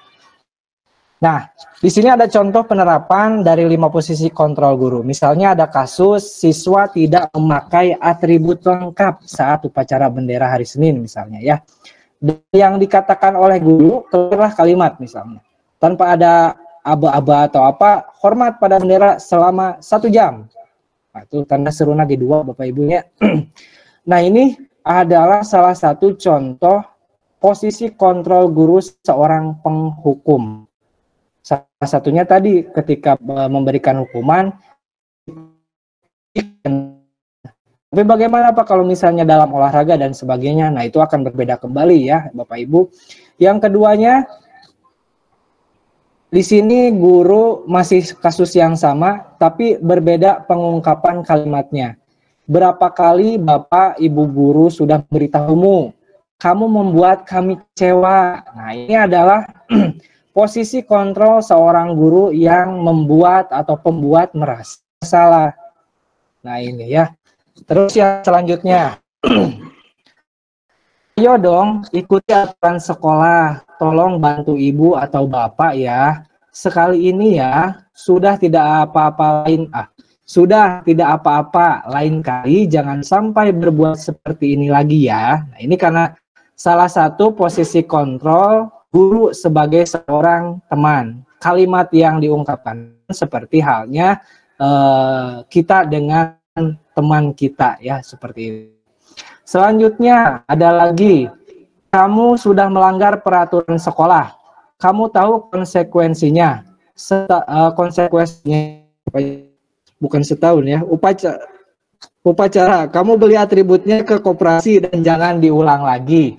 Nah, di sini ada contoh penerapan dari 5 posisi kontrol guru. Misalnya ada kasus siswa tidak memakai atribut lengkap saat upacara bendera hari Senin misalnya ya. Yang dikatakan oleh guru, keluarlah kalimat misalnya, tanpa ada aba-aba atau apa, hormat pada bendera selama 1 jam. Nah, itu tanda seru nagi 2 Bapak Ibunya. Nah, ini adalah salah satu contoh posisi kontrol guru seorang penghukum. Salah satunya tadi ketika memberikan hukuman. Tapi bagaimana Pak kalau misalnya dalam olahraga dan sebagainya? Nah, itu akan berbeda kembali ya Bapak Ibu. Yang keduanya, di sini guru masih kasus yang sama, tapi berbeda pengungkapan kalimatnya. Berapa kali Bapak Ibu guru sudah memberitahumu, kamu membuat kami kecewa. Nah, ini adalah posisi kontrol seorang guru yang membuat atau pembuat merasa salah. Nah, ini ya. Terus yang selanjutnya, ayo dong ikuti aturan sekolah, tolong bantu ibu atau bapak ya. Sekali ini ya, sudah tidak apa-apa lain kali jangan sampai berbuat seperti ini lagi ya. Nah, ini karena salah satu posisi kontrol guru sebagai seorang teman. Kalimat yang diungkapkan seperti halnya kita dengan teman kita ya, seperti itu. Selanjutnya ada lagi, kamu sudah melanggar peraturan sekolah. Kamu tahu konsekuensinya. Konsekuensinya bukan setahun ya, upacara. Kamu beli atributnya ke koperasi dan jangan diulang lagi.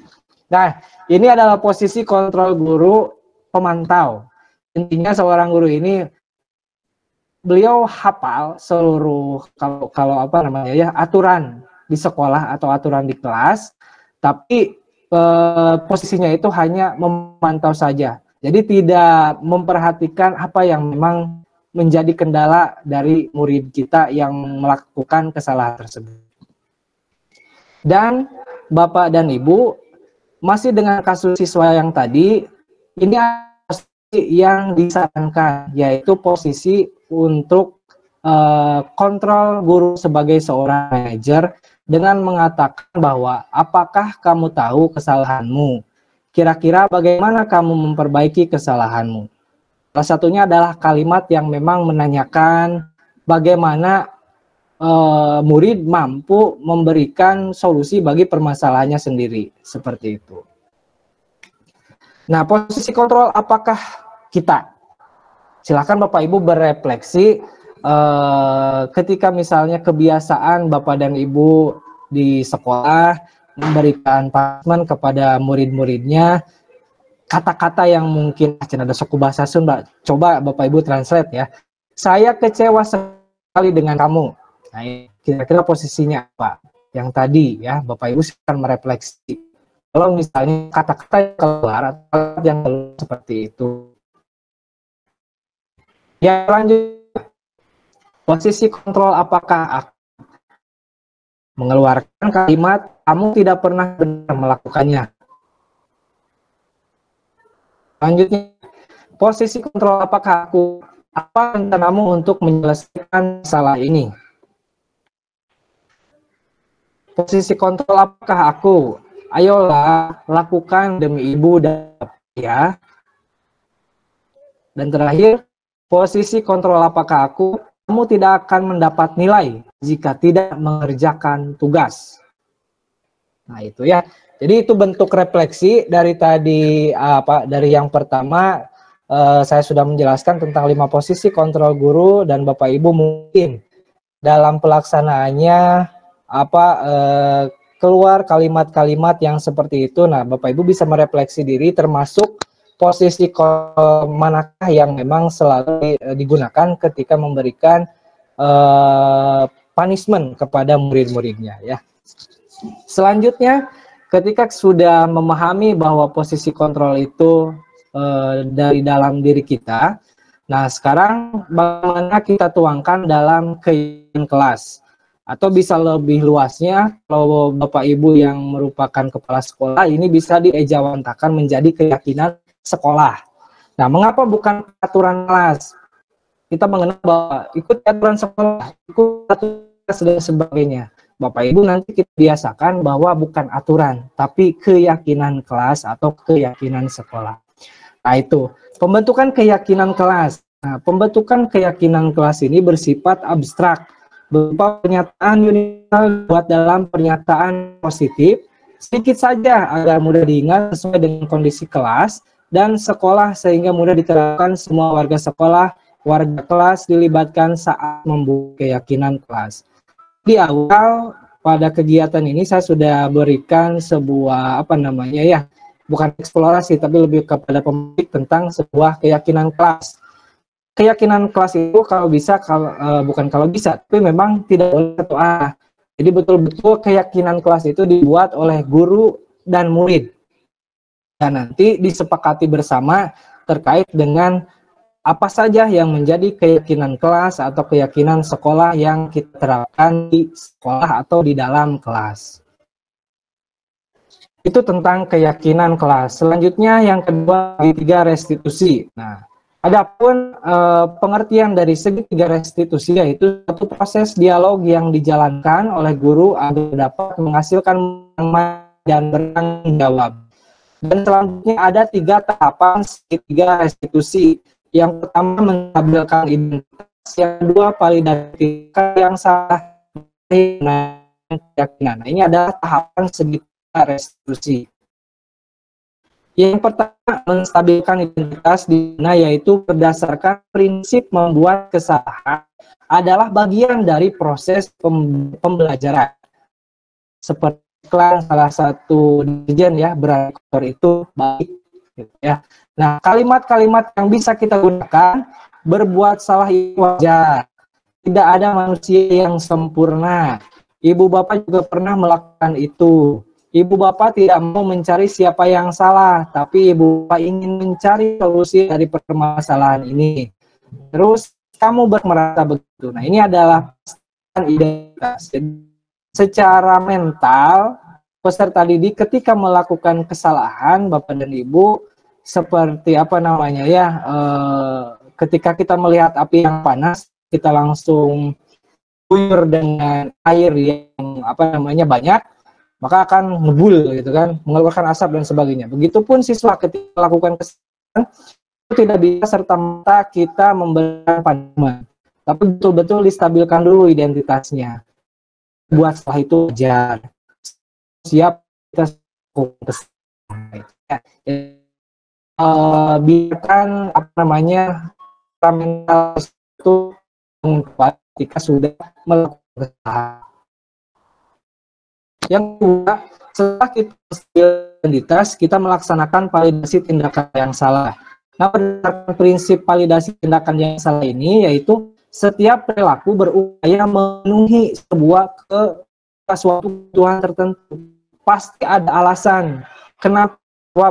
Nah, ini adalah posisi kontrol guru pemantau. Intinya seorang guru ini, beliau hafal seluruh aturan di sekolah atau aturan di kelas, tapi posisinya itu hanya memantau saja. Jadi tidak memperhatikan apa yang memang menjadi kendala dari murid kita yang melakukan kesalahan tersebut. Dan Bapak dan Ibu, masih dengan kasus siswa yang tadi, ini yang disarankan, yaitu posisi untuk kontrol guru sebagai seorang manajer dengan mengatakan bahwa apakah kamu tahu kesalahanmu? Kira-kira bagaimana kamu memperbaiki kesalahanmu? Salah satunya adalah kalimat yang memang menanyakan bagaimana murid mampu memberikan solusi bagi permasalahannya sendiri, seperti itu. Nah, posisi kontrol apakah kita? Silakan Bapak Ibu berefleksi ketika misalnya kebiasaan Bapak dan Ibu di sekolah memberikan punishment kepada murid-muridnya, kata-kata yang mungkin ada suku bahasa Sunda, coba Bapak Ibu translate ya. Saya kecewa sekali dengan kamu. Nah, kira-kira posisinya apa? Yang tadi ya, Bapak Ibu silakan merefleksi. Kalau misalnya kata-kata yang keluar atau yang keluar seperti itu. Ya, lanjut. Posisi kontrol apakah aku mengeluarkan kalimat kamu tidak pernah benar melakukannya. Lanjutnya, posisi kontrol apakah aku, apa rencanamu untuk menyelesaikan masalah ini? Posisi kontrol apakah aku, ayolah lakukan demi ibu dan ya. Dan terakhir, posisi kontrol apakah aku, kamu tidak akan mendapat nilai jika tidak mengerjakan tugas. Nah, itu ya. Jadi itu bentuk refleksi dari tadi dari yang pertama saya sudah menjelaskan tentang 5 posisi kontrol guru, dan Bapak Ibu mungkin dalam pelaksanaannya keluar kalimat-kalimat yang seperti itu. Nah, Bapak Ibu bisa merefleksi diri termasuk posisi manakah yang memang selalu digunakan ketika memberikan punishment kepada murid-muridnya ya. Selanjutnya, ketika sudah memahami bahwa posisi kontrol itu dari dalam diri kita, nah sekarang bagaimana kita tuangkan dalam kehidupan kelas? Atau bisa lebih luasnya, kalau Bapak Ibu yang merupakan kepala sekolah, ini bisa diejawantakan menjadi keyakinan sekolah. Nah, mengapa bukan aturan kelas? Kita mengenal bahwa ikut aturan sekolah, ikut aturan dan sebagainya. Bapak Ibu nanti kita biasakan bahwa bukan aturan, tapi keyakinan kelas atau keyakinan sekolah. Nah, itu pembentukan keyakinan kelas. Nah, pembentukan keyakinan kelas ini bersifat abstrak, berupa pernyataan universal buat dalam pernyataan positif, sedikit saja agar mudah diingat sesuai dengan kondisi kelas dan sekolah sehingga mudah diterapkan semua warga sekolah, warga kelas dilibatkan saat membuat keyakinan kelas. Di awal pada kegiatan ini saya sudah berikan sebuah bukan eksplorasi tapi lebih kepada pemilik tentang sebuah keyakinan kelas. Keyakinan kelas itu bukan kalau bisa, tapi memang tidak boleh satu arah. Jadi betul-betul keyakinan kelas itu dibuat oleh guru dan murid. Dan nanti disepakati bersama terkait dengan apa saja yang menjadi keyakinan kelas atau keyakinan sekolah yang kita terapkan di sekolah atau di dalam kelas. Itu tentang keyakinan kelas. Selanjutnya yang kedua, tiga restitusi. Nah, adapun pengertian dari segitiga restitusi yaitu satu proses dialog yang dijalankan oleh guru agar dapat menghasilkan dan bertanggung jawab. Dan selanjutnya ada 3 tahapan segitiga restitusi. Yang pertama menstabilkan identitas, yang kedua validasi yang salah, keyakinan. Nah, ini adalah tahapan segitiga restitusi. Yang pertama, menstabilkan identitas di mana yaitu berdasarkan prinsip membuat kesalahan adalah bagian dari proses pembelajaran. Seperti salah satu dirjen ya, beraktor itu baik gitu ya. Nah, kalimat-kalimat yang bisa kita gunakan, berbuat salah itu wajar. Tidak ada manusia yang sempurna. Ibu bapak juga pernah melakukan itu. Ibu bapak tidak mau mencari siapa yang salah, tapi ibu bapak ingin mencari solusi dari permasalahan ini. Terus kamu merasa begitu. Nah, ini adalah identitas. Secara mental, peserta didik ketika melakukan kesalahan, Bapak dan Ibu, seperti ketika kita melihat api yang panas, kita langsung buyur dengan air yang banyak, maka akan ngebul gitu kan, mengeluarkan asap dan sebagainya. Begitupun siswa ketika melakukan kesalahan itu tidak bisa serta-merta kita memberikan punishment, tapi betul-betul distabilkan dulu identitasnya. Buat setelah itu wajar, siap kita biarkan apa namanya mental itu kuat ketika sudah melakukan kesalahan. Yang kedua, setelah kita identitas, kita melaksanakan validasi tindakan yang salah. Nah, berdasarkan prinsip validasi tindakan yang salah ini, yaitu setiap perilaku berupaya memenuhi suatu kebutuhan tertentu. Pasti ada alasan kenapa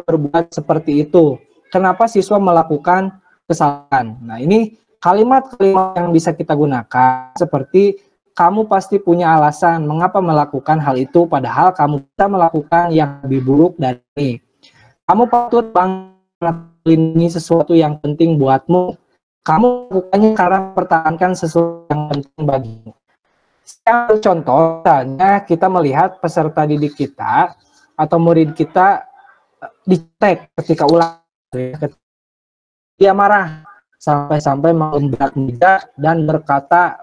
berbuat seperti itu, kenapa siswa melakukan kesalahan. Nah, ini kalimat-kalimat yang bisa kita gunakan seperti kamu pasti punya alasan mengapa melakukan hal itu, padahal kamu bisa melakukan yang lebih buruk dari ini. Kamu patut melindungi sesuatu yang penting buatmu. Kamu melakukannya karena mempertahankan sesuatu yang penting bagimu. Contoh, misalnya kita melihat peserta didik kita atau murid kita dicetek ketika ulang, dia marah sampai-sampai mengembrak meja dan berkata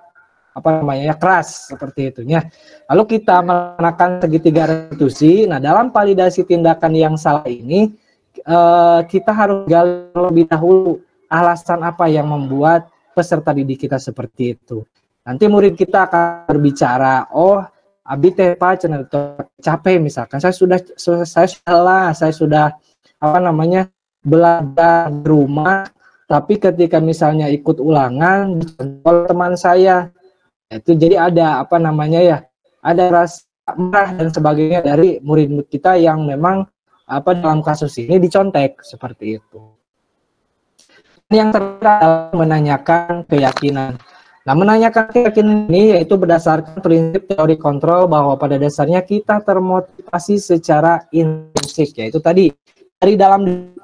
keras seperti itu ya. Lalu kita melakukan segitiga restitusi. Nah, dalam validasi tindakan yang salah ini kita harus gali lebih dahulu alasan apa yang membuat peserta didik kita seperti itu. Nanti murid kita akan berbicara, oh abi teh Pak capek misalkan, saya sudah belajar di rumah, tapi ketika misalnya ikut ulangan oleh teman saya, itu jadi ada ada rasa marah dan sebagainya dari murid-murid kita yang memang dalam kasus ini dicontek seperti itu. Yang terakhir adalah menanyakan keyakinan. Nah, menanyakan keyakinan ini yaitu berdasarkan prinsip teori kontrol bahwa pada dasarnya kita termotivasi secara intrinsik, yaitu tadi dari dalam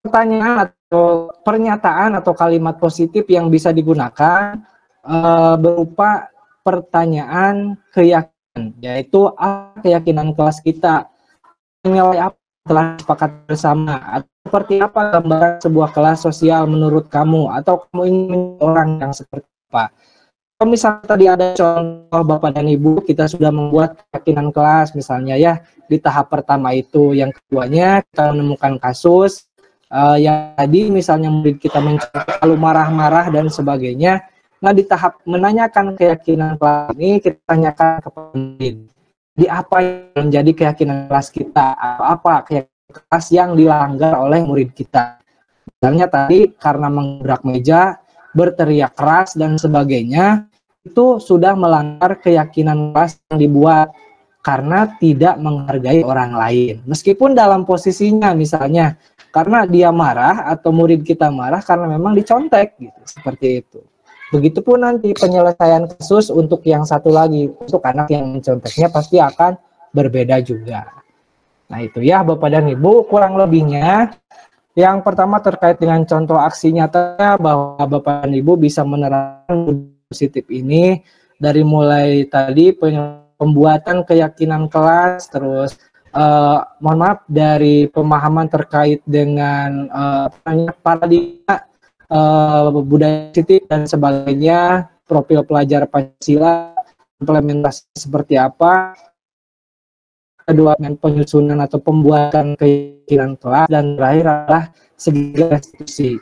pertanyaan atau pernyataan atau kalimat positif yang bisa digunakan berupa pertanyaan keyakinan, yaitu keyakinan kelas kita, nilai apa telah sepakat bersama, atau seperti apa gambaran sebuah kelas sosial menurut kamu, atau kamu ingin orang yang seperti apa. Kalau misalnya tadi ada contoh Bapak dan Ibu, kita sudah membuat keyakinan kelas misalnya ya, di tahap pertama itu. Yang keduanya kita menemukan kasus yang tadi misalnya murid kita lalu marah-marah dan sebagainya. Nah, di tahap menanyakan keyakinan kelas ini kita tanyakan kepada murid, di apa yang menjadi keyakinan kelas kita, apa keyakinan kelas yang dilanggar oleh murid kita. Misalnya tadi karena menggebrak meja, berteriak keras dan sebagainya, itu sudah melanggar keyakinan kelas yang dibuat karena tidak menghargai orang lain. Meskipun dalam posisinya misalnya karena dia marah atau murid kita marah karena memang dicontek gitu, seperti itu. Begitupun nanti penyelesaian kasus untuk yang satu lagi, untuk anak yang menconteknya pasti akan berbeda juga. Nah, itu ya Bapak dan Ibu kurang lebihnya. Yang pertama terkait dengan contoh aksi nyatanya bahwa Bapak dan Ibu bisa menerapkan positif ini dari mulai tadi pembuatan keyakinan kelas, terus mohon maaf dari pemahaman terkait dengan paradigma budaya positif dan sebagainya, profil pelajar Pancasila, implementasi seperti apa, kedua penyusunan atau pembuatan keyakinan kelas, dan terakhir adalah segi restitusi.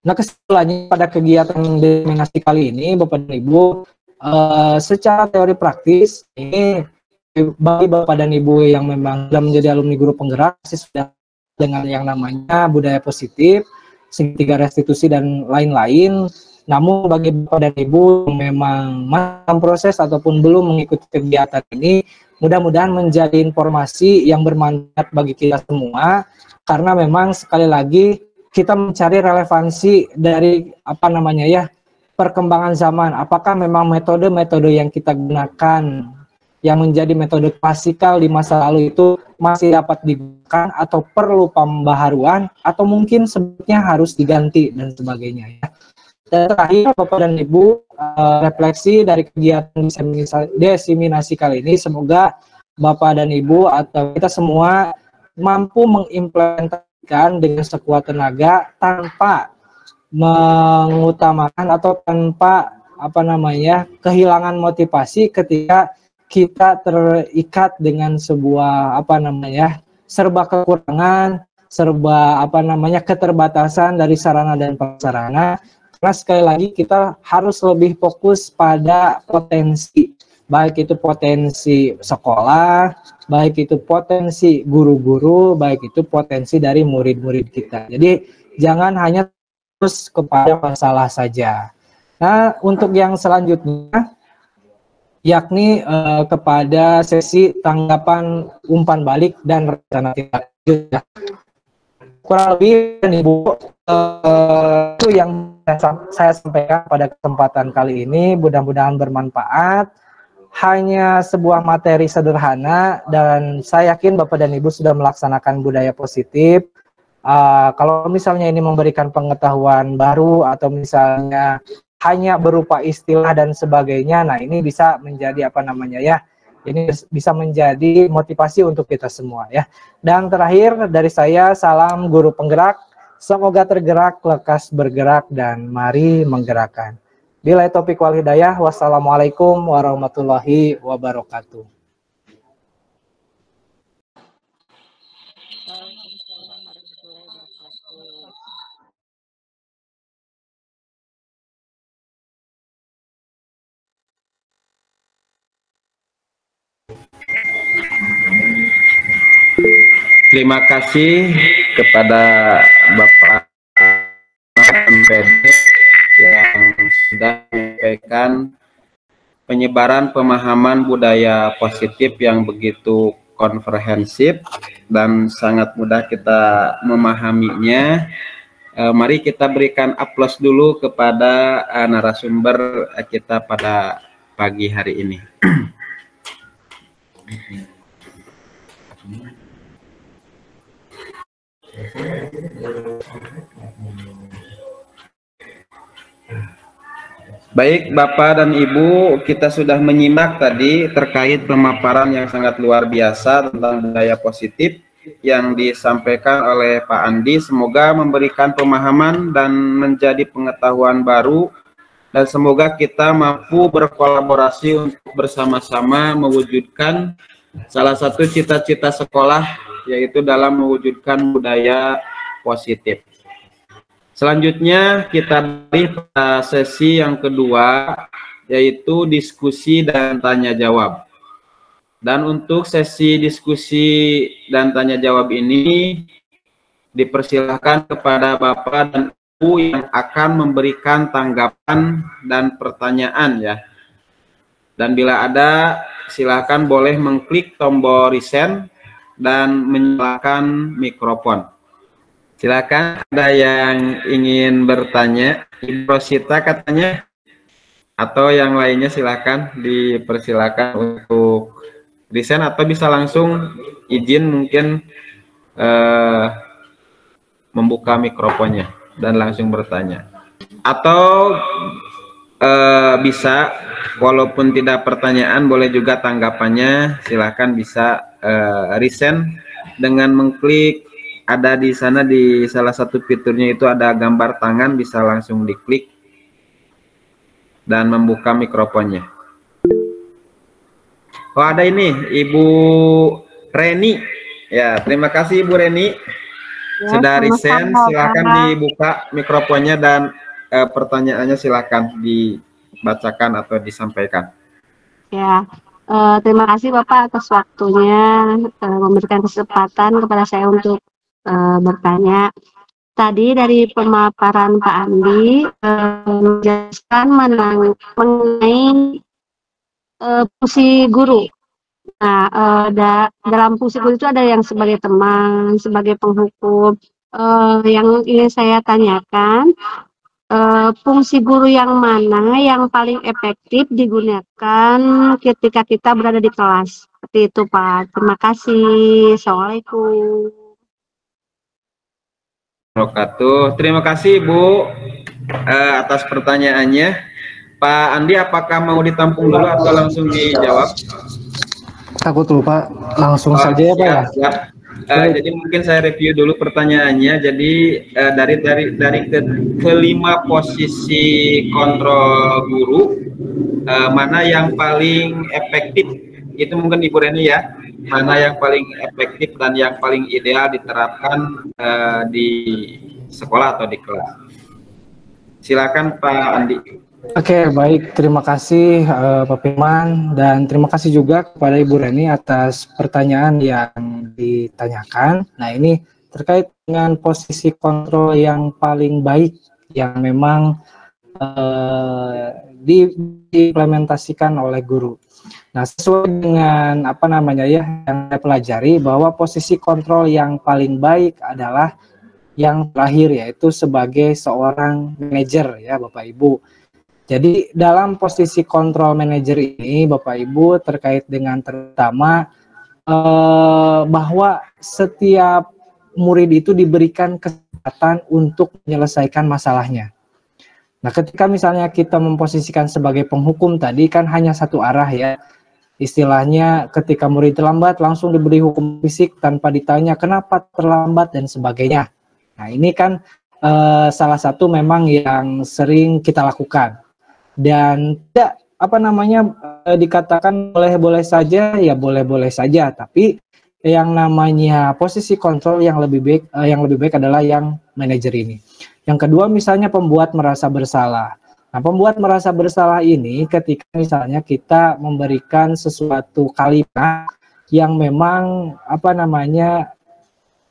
Nah, kesimpulannya pada kegiatan diseminasi kali ini Bapak dan Ibu, secara teori praktis ini bagi Bapak dan Ibu yang memang sudah menjadi alumni guru penggerak sudah dengan yang namanya budaya positif, segitiga restitusi dan lain-lain. Namun bagi Bapak dan Ibu yang memang masih proses ataupun belum mengikuti kegiatan ini, mudah-mudahan menjadi informasi yang bermanfaat bagi kita semua, karena memang sekali lagi kita mencari relevansi dari perkembangan zaman. Apakah memang metode-metode yang kita gunakan yang menjadi metode klasikal di masa lalu itu masih dapat digunakan atau perlu pembaharuan, atau mungkin sebetulnya harus diganti dan sebagainya ya. Dan terakhir Bapak dan Ibu, refleksi dari kegiatan diseminasi kali ini, semoga Bapak dan Ibu atau kita semua mampu mengimplementasikan dengan sekuat tenaga tanpa mengutamakan atau tanpa kehilangan motivasi ketika kita terikat dengan sebuah serba kekurangan, serba keterbatasan dari sarana dan prasarana. Karena sekali lagi kita harus lebih fokus pada potensi, baik itu potensi sekolah, baik itu potensi guru-guru, baik itu potensi dari murid-murid kita. Jadi jangan hanya terus kepada masalah saja. Nah, untuk yang selanjutnya yakni kepada sesi tanggapan umpan balik dan rencana tindak lanjut. Kurang lebih Ibu itu yang saya sampaikan pada kesempatan kali ini, mudah-mudahan bermanfaat. Hanya sebuah materi sederhana dan saya yakin Bapak dan Ibu sudah melaksanakan budaya positif. Kalau misalnya ini memberikan pengetahuan baru atau misalnya hanya berupa istilah dan sebagainya, nah ini bisa menjadi ini bisa menjadi motivasi untuk kita semua ya. Dan terakhir dari saya, salam guru penggerak, semoga tergerak, lekas bergerak, dan mari menggerakkan. Bila taufiq wal hidayah, wassalamualaikum warahmatullahi wabarakatuh. Terima kasih kepada Bapak MPD yang sudah menyampaikan penyebaran pemahaman budaya positif yang begitu komprehensif dan sangat mudah kita memahaminya. Mari kita berikan aplaus dulu kepada narasumber kita pada pagi hari ini. Baik Bapak dan Ibu, kita sudah menyimak tadi terkait pemaparan yang sangat luar biasa tentang budaya positif yang disampaikan oleh Pak Andi. Semoga memberikan pemahaman dan menjadi pengetahuan baru, dan semoga kita mampu berkolaborasi untuk bersama-sama mewujudkan salah satu cita-cita sekolah, yaitu dalam mewujudkan budaya positif. Selanjutnya kita beri pada sesi yang kedua, yaitu diskusi dan tanya jawab. Dan untuk sesi diskusi dan tanya jawab ini dipersilahkan kepada Bapak dan Ibu yang akan memberikan tanggapan dan pertanyaan ya. Dan bila ada, silakan boleh mengklik tombol resign dan menyalakan mikrofon. Silakan, ada yang ingin bertanya? Ibu Rosita katanya, atau yang lainnya silakan dipersilakan untuk resign atau bisa langsung izin mungkin membuka mikrofonnya dan langsung bertanya. Atau bisa, walaupun tidak pertanyaan, boleh juga tanggapannya, silakan bisa resign dengan mengklik. Ada di sana di salah satu fiturnya itu ada gambar tangan, bisa langsung diklik dan membuka mikrofonnya. Oh, ada ini Ibu Reni. Ya, terima kasih Ibu Reni. Ya, sudah resign, silakan dibuka mikrofonnya dan pertanyaannya silakan dibacakan atau disampaikan. Ya, terima kasih Bapak atas waktunya memberikan kesempatan kepada saya untuk bertanya. Tadi dari pemaparan Pak Andi menjelaskan mengenai fungsi guru. Nah, dalam fungsi guru itu ada yang sebagai teman, sebagai penghukum. Yang ingin saya tanyakan, fungsi guru yang mana yang paling efektif digunakan ketika kita berada di kelas? Seperti itu Pak. Terima kasih. Assalamualaikum. Terima kasih Bu atas pertanyaannya. Pak Andi, apakah mau ditampung dulu atau langsung dijawab? Takut lupa, langsung saja ya Pak ya. Siap. Jadi mungkin saya review dulu pertanyaannya. Jadi dari kelima posisi kontrol guru, mana yang paling efektif? Itu mungkin Ibu Reni ya. mana yang paling efektif dan yang paling ideal diterapkan di sekolah atau di kelas. Silakan Pak Andi. Oke, baik. Terima kasih Pak Firman, dan terima kasih juga kepada Ibu Reni atas pertanyaan yang ditanyakan. Nah, ini terkait dengan posisi kontrol yang paling baik yang memang diimplementasikan oleh guru. Nah, sesuai dengan apa namanya ya yang saya pelajari, bahwa posisi kontrol yang paling baik adalah yang terakhir, yaitu sebagai seorang manajer ya Bapak Ibu. Jadi dalam posisi kontrol manajer ini Bapak Ibu terkait dengan terutama bahwa setiap murid itu diberikan kesempatan untuk menyelesaikan masalahnya. Nah, ketika misalnya kita memposisikan sebagai penghukum tadi kan hanya satu arah ya. Istilahnya ketika murid terlambat langsung diberi hukum fisik tanpa ditanya kenapa terlambat dan sebagainya. Nah, ini kan salah satu memang yang sering kita lakukan. Dan tidak apa namanya dikatakan boleh-boleh saja ya boleh-boleh saja, tapi yang namanya posisi kontrol yang lebih baik adalah yang manajer ini. Yang kedua misalnya pembuat merasa bersalah. Nah, pembuat merasa bersalah ini ketika misalnya kita memberikan sesuatu kalimat yang memang apa namanya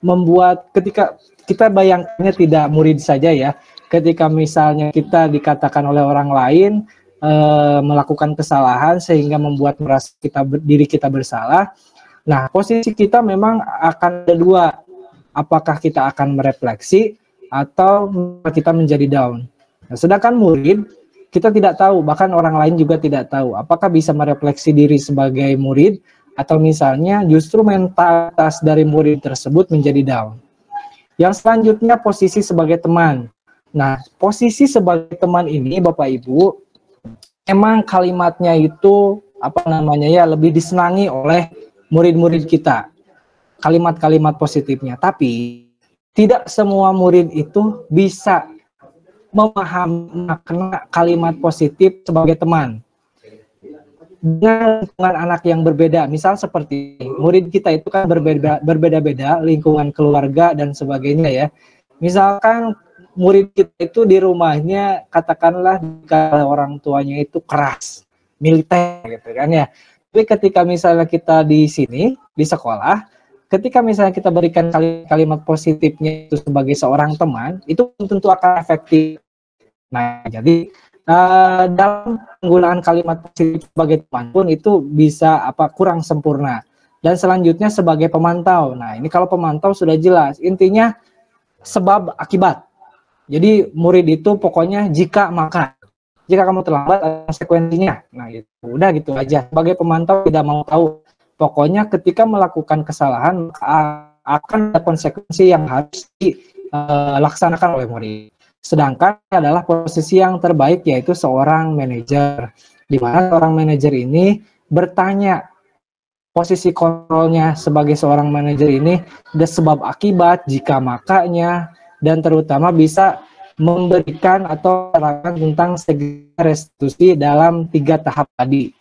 membuat ketika kita bayangkannya tidak murid saja ya. Ketika misalnya kita dikatakan oleh orang lain melakukan kesalahan sehingga membuat merasa diri kita bersalah. Nah, posisi kita memang akan ada dua. Apakah kita akan merefleksi atau kita menjadi down. Nah, sedangkan murid kita tidak tahu, bahkan orang lain juga tidak tahu apakah bisa merefleksi diri sebagai murid atau misalnya justru mentalitas dari murid tersebut menjadi down. Yang selanjutnya posisi sebagai teman. Nah, posisi sebagai teman ini Bapak Ibu, emang kalimatnya itu apa namanya ya lebih disenangi oleh murid-murid kita. Kalimat-kalimat positifnya, tapi tidak semua murid itu bisa memahami makna kalimat positif sebagai teman. Dengan lingkungan anak yang berbeda, misal seperti murid kita itu kan berbeda-beda lingkungan keluarga dan sebagainya ya. Misalkan murid kita itu di rumahnya katakanlah kalau orang tuanya itu keras, militer gitu kan ya. Tapi ketika misalnya kita di sini di sekolah, ketika misalnya kita berikan kalimat positifnya itu sebagai seorang teman, itu tentu akan efektif. Nah, jadi dalam penggunaan kalimat positif sebagai teman pun itu bisa kurang sempurna. Dan selanjutnya sebagai pemantau. Nah, ini kalau pemantau sudah jelas, intinya sebab akibat. Jadi murid itu pokoknya jika maka. Jika kamu terlambat ada konsekuensinya. Nah, gitu. Udah gitu aja. Sebagai pemantau tidak mau tahu. Pokoknya ketika melakukan kesalahan akan ada konsekuensi yang harus dilaksanakan oleh murid. Sedangkan adalah posisi yang terbaik yaitu seorang manajer. Di mana seorang manajer ini bertanya, posisi kontrolnya sebagai seorang manajer ini ada sebab akibat, jika makanya, dan terutama bisa memberikan atau menerangkan tentang restitusi dalam 3 tahap tadi.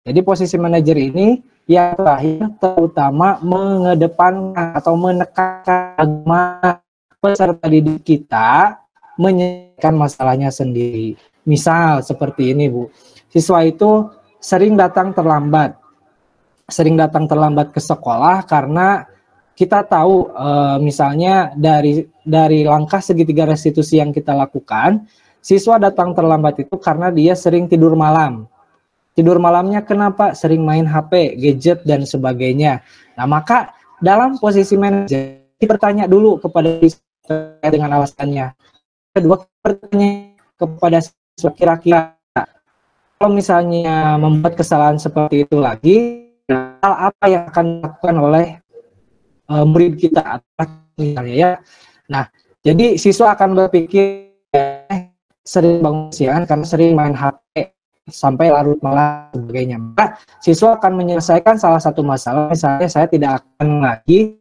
Jadi posisi manajer ini yang terakhir terutama mengedepankan atau menekankan bagaimana peserta didik kita menyelesaikan masalahnya sendiri. Misal seperti ini Bu, siswa itu sering datang terlambat ke sekolah karena kita tahu misalnya dari langkah segitiga restitusi yang kita lakukan, siswa datang terlambat itu karena dia sering tidur malam. Tidur malamnya kenapa? Sering main HP, gadget dan sebagainya. Nah, maka dalam posisi manajer bertanya dulu kepada siswa dengan alasannya. Kedua, bertanya kepada siswa kira-kira kalau misalnya membuat kesalahan seperti itu lagi, hal apa yang akan dilakukan oleh murid kita misalnya ya. Nah, jadi siswa akan berpikir sering bangun siang karena sering main HP sampai larut malam sebagainya. Maka siswa akan menyelesaikan salah satu masalah, misalnya saya tidak akan lagi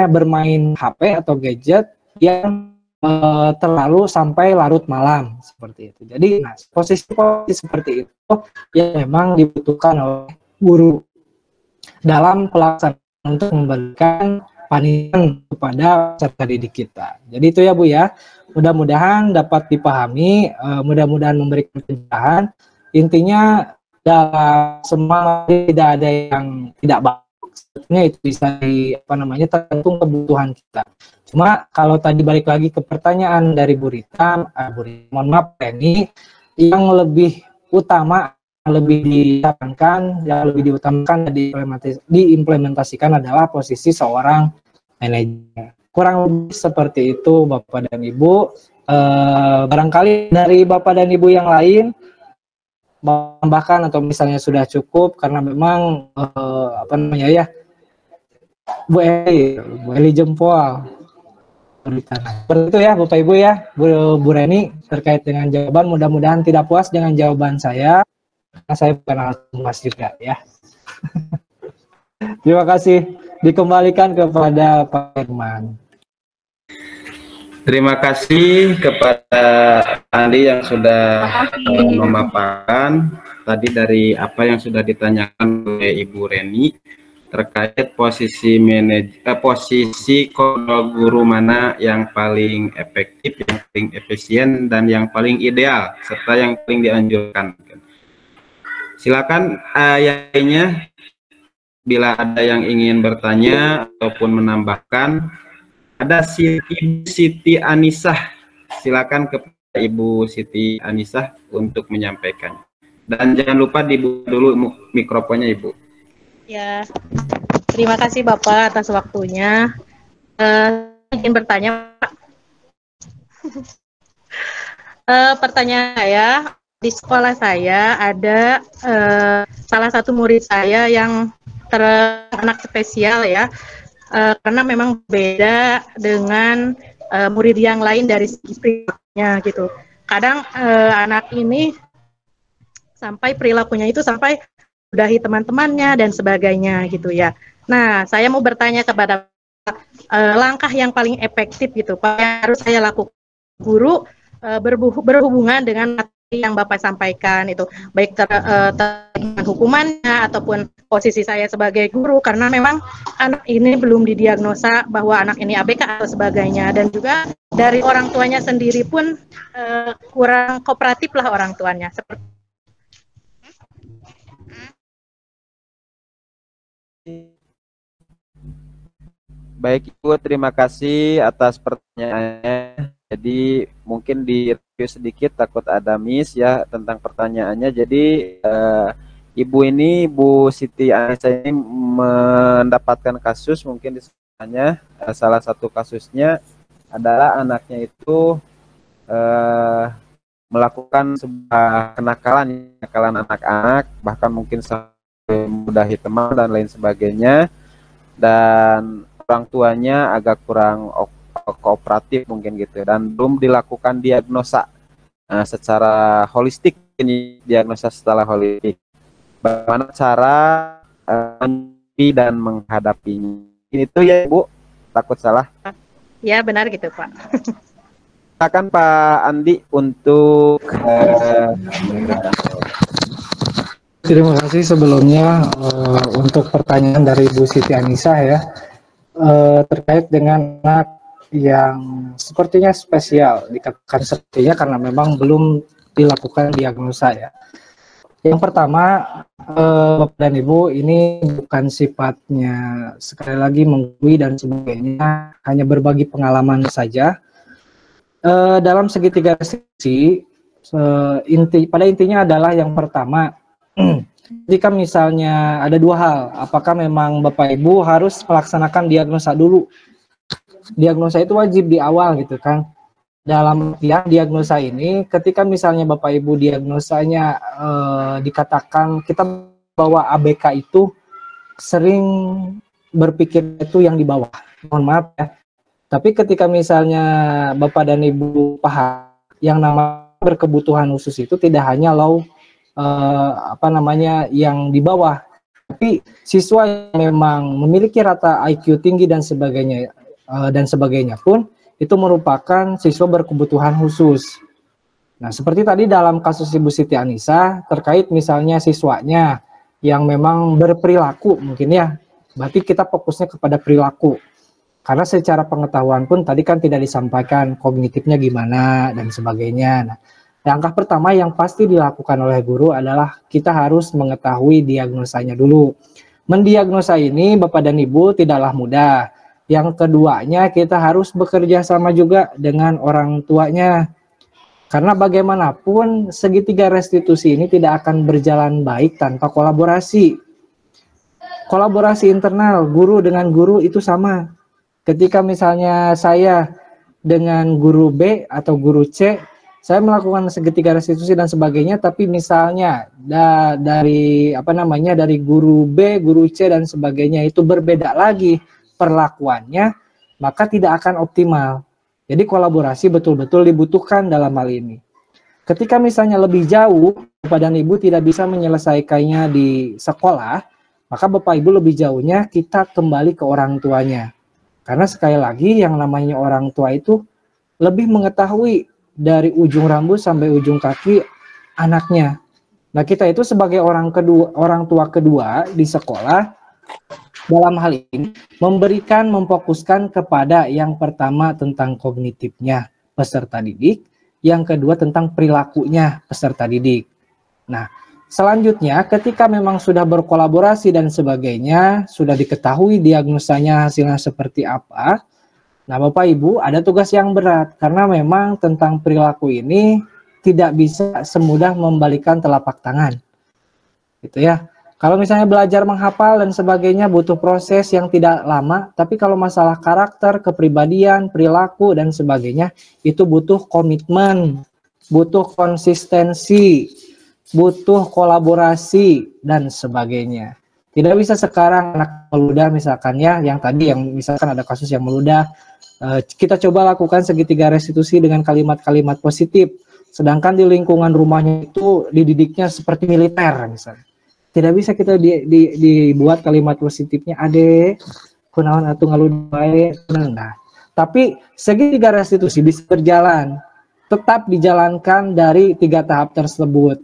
bermain HP atau gadget yang terlalu sampai larut malam seperti itu. Jadi posisi seperti itu yang memang dibutuhkan oleh guru. dalam pelaksanaan untuk memberikan panitian kepada peserta didik kita. Jadi itu ya Bu ya, mudah-mudahan dapat dipahami, mudah-mudahan memberikan pencerahan. Intinya dalam semua tidak ada yang tidak baik. Sebetulnya itu bisa tergantung kebutuhan kita. Cuma kalau tadi balik lagi ke pertanyaan dari Bu Rita, mohon maaf ini yang lebih utama, yang lebih diutamakan diimplementasikan adalah posisi seorang manajer. Kurang lebih seperti itu Bapak dan Ibu. Barangkali dari Bapak dan Ibu yang lain menambahkan atau misalnya sudah cukup, karena memang Bu Eli jempol. Seperti itu ya Bapak Ibu ya, Bu Reni terkait dengan jawaban. Mudah-mudahan tidak puas dengan jawaban saya, karena saya bukan alat puas juga ya. Terima kasih. Dikembalikan kepada Pak Firman. Terima kasih kepada Andi yang sudah memaparkan tadi dari apa yang sudah ditanyakan oleh Ibu Reni terkait posisi posisi guru mana yang paling efektif, yang paling efisien, dan yang paling ideal, serta yang paling dianjurkan. Silakan yang lainnya, bila ada yang ingin bertanya ataupun menambahkan. Ada Siti Anisah, silakan kepada Ibu Siti Anisah untuk menyampaikan. Dan jangan lupa dibuka dulu mikrofonnya Ibu. Ya, terima kasih Bapak atas waktunya. Ingin bertanya, Pak. Pertanyaan saya, di sekolah saya ada salah satu murid saya yang anak spesial ya. Karena memang beda dengan murid yang lain dari segi perilakunya gitu. Kadang anak ini sampai perilakunya itu sampai sudahi teman-temannya dan sebagainya gitu ya. Nah, saya mau bertanya kepada langkah yang paling efektif gitu, Pak, yang harus saya lakukan guru berhubungan dengan materi yang Bapak sampaikan itu, baik dengan hukumannya ataupun posisi saya sebagai guru, karena memang anak ini belum didiagnosa bahwa anak ini ABK atau sebagainya, dan juga dari orang tuanya sendiri pun kurang kooperatif lah orang tuanya. Baik Ibu, terima kasih atas pertanyaannya. Jadi mungkin di review sedikit, takut ada miss ya tentang pertanyaannya. Jadi Ibu ini, Bu Siti Anisah ini mendapatkan kasus, mungkin di sekolahnya salah satu kasusnya adalah anaknya itu melakukan sebuah kenakalan anak-anak, bahkan mungkin sampai memudahi teman dan lain sebagainya, dan orang tuanya agak kurang kooperatif mungkin gitu, dan belum dilakukan diagnosa secara holistik. Ini diagnosa secara holistik, bagaimana cara dan menghadapinya. Itu ya Ibu, takut salah. Ya benar gitu Pak. Silakan Pak Andi untuk Terima kasih sebelumnya untuk pertanyaan dari Bu Siti Anisah ya, terkait dengan anak yang sepertinya spesial, dikatakan sepertinya karena memang belum dilakukan diagnosa ya. Yang pertama, Bapak dan Ibu, ini bukan sifatnya sekali lagi menggurui dan sebagainya, hanya berbagi pengalaman saja. Dalam segitiga restriksi, pada intinya adalah yang pertama, jika misalnya ada dua hal, apakah memang Bapak Ibu harus melaksanakan diagnosa dulu? Diagnosa itu wajib di awal gitu kan. Dalam diagnosa ini, ketika misalnya Bapak Ibu diagnosanya dikatakan kita bahwa ABK itu sering berpikir itu yang di bawah, mohon maaf ya. Tapi ketika misalnya Bapak dan Ibu paham yang namanya berkebutuhan khusus itu tidak hanya yang di bawah, tapi siswa yang memang memiliki rata IQ tinggi dan sebagainya pun itu merupakan siswa berkebutuhan khusus. Nah, seperti tadi dalam kasus Ibu Siti Anisah terkait misalnya siswanya yang memang berperilaku mungkin ya. Berarti kita fokusnya kepada perilaku. Karena secara pengetahuan pun tadi kan tidak disampaikan kognitifnya gimana dan sebagainya. Nah, langkah pertama yang pasti dilakukan oleh guru adalah kita harus mengetahui diagnosanya dulu. Mendiagnosa ini Bapak dan Ibu tidaklah mudah. Yang keduanya kita harus bekerja sama juga dengan orang tuanya. Karena bagaimanapun segitiga restitusi ini tidak akan berjalan baik tanpa kolaborasi. Kolaborasi internal guru dengan guru itu sama. Ketika misalnya saya dengan guru B atau guru C, saya melakukan segitiga restitusi dan sebagainya, tapi misalnya dari dari guru B, guru C dan sebagainya itu berbeda lagi perlakuannya, maka tidak akan optimal. Jadi kolaborasi betul-betul dibutuhkan dalam hal ini. Ketika misalnya lebih jauh, Bapak dan Ibu tidak bisa menyelesaikannya di sekolah, maka Bapak Ibu lebih jauhnya kita kembali ke orang tuanya. Karena sekali lagi yang namanya orang tua itu lebih mengetahui dari ujung rambut sampai ujung kaki anaknya. Nah, kita itu sebagai orang tua kedua di sekolah dalam hal ini memfokuskan kepada yang pertama tentang kognitifnya peserta didik, yang kedua tentang perilakunya peserta didik. Nah, selanjutnya ketika memang sudah berkolaborasi dan sebagainya, sudah diketahui diagnosanya hasilnya seperti apa, nah Bapak Ibu ada tugas yang berat karena memang tentang perilaku ini tidak bisa semudah membalikan telapak tangan. Gitu ya. Kalau misalnya belajar menghafal dan sebagainya butuh proses yang tidak lama, tapi kalau masalah karakter, kepribadian, perilaku dan sebagainya itu butuh komitmen, butuh konsistensi, butuh kolaborasi dan sebagainya. Tidak bisa sekarang anak meludah misalkan ya, yang tadi yang misalkan ada kasus yang meludah, kita coba lakukan segitiga restitusi dengan kalimat-kalimat positif, sedangkan di lingkungan rumahnya itu dididiknya seperti militer misalnya. Tidak bisa kita dibuat kalimat positifnya, ade kunaon atuh ngaludah bae. Nah, tapi segitiga restitusi bisa berjalan, tetap dijalankan dari 3 tahap tersebut.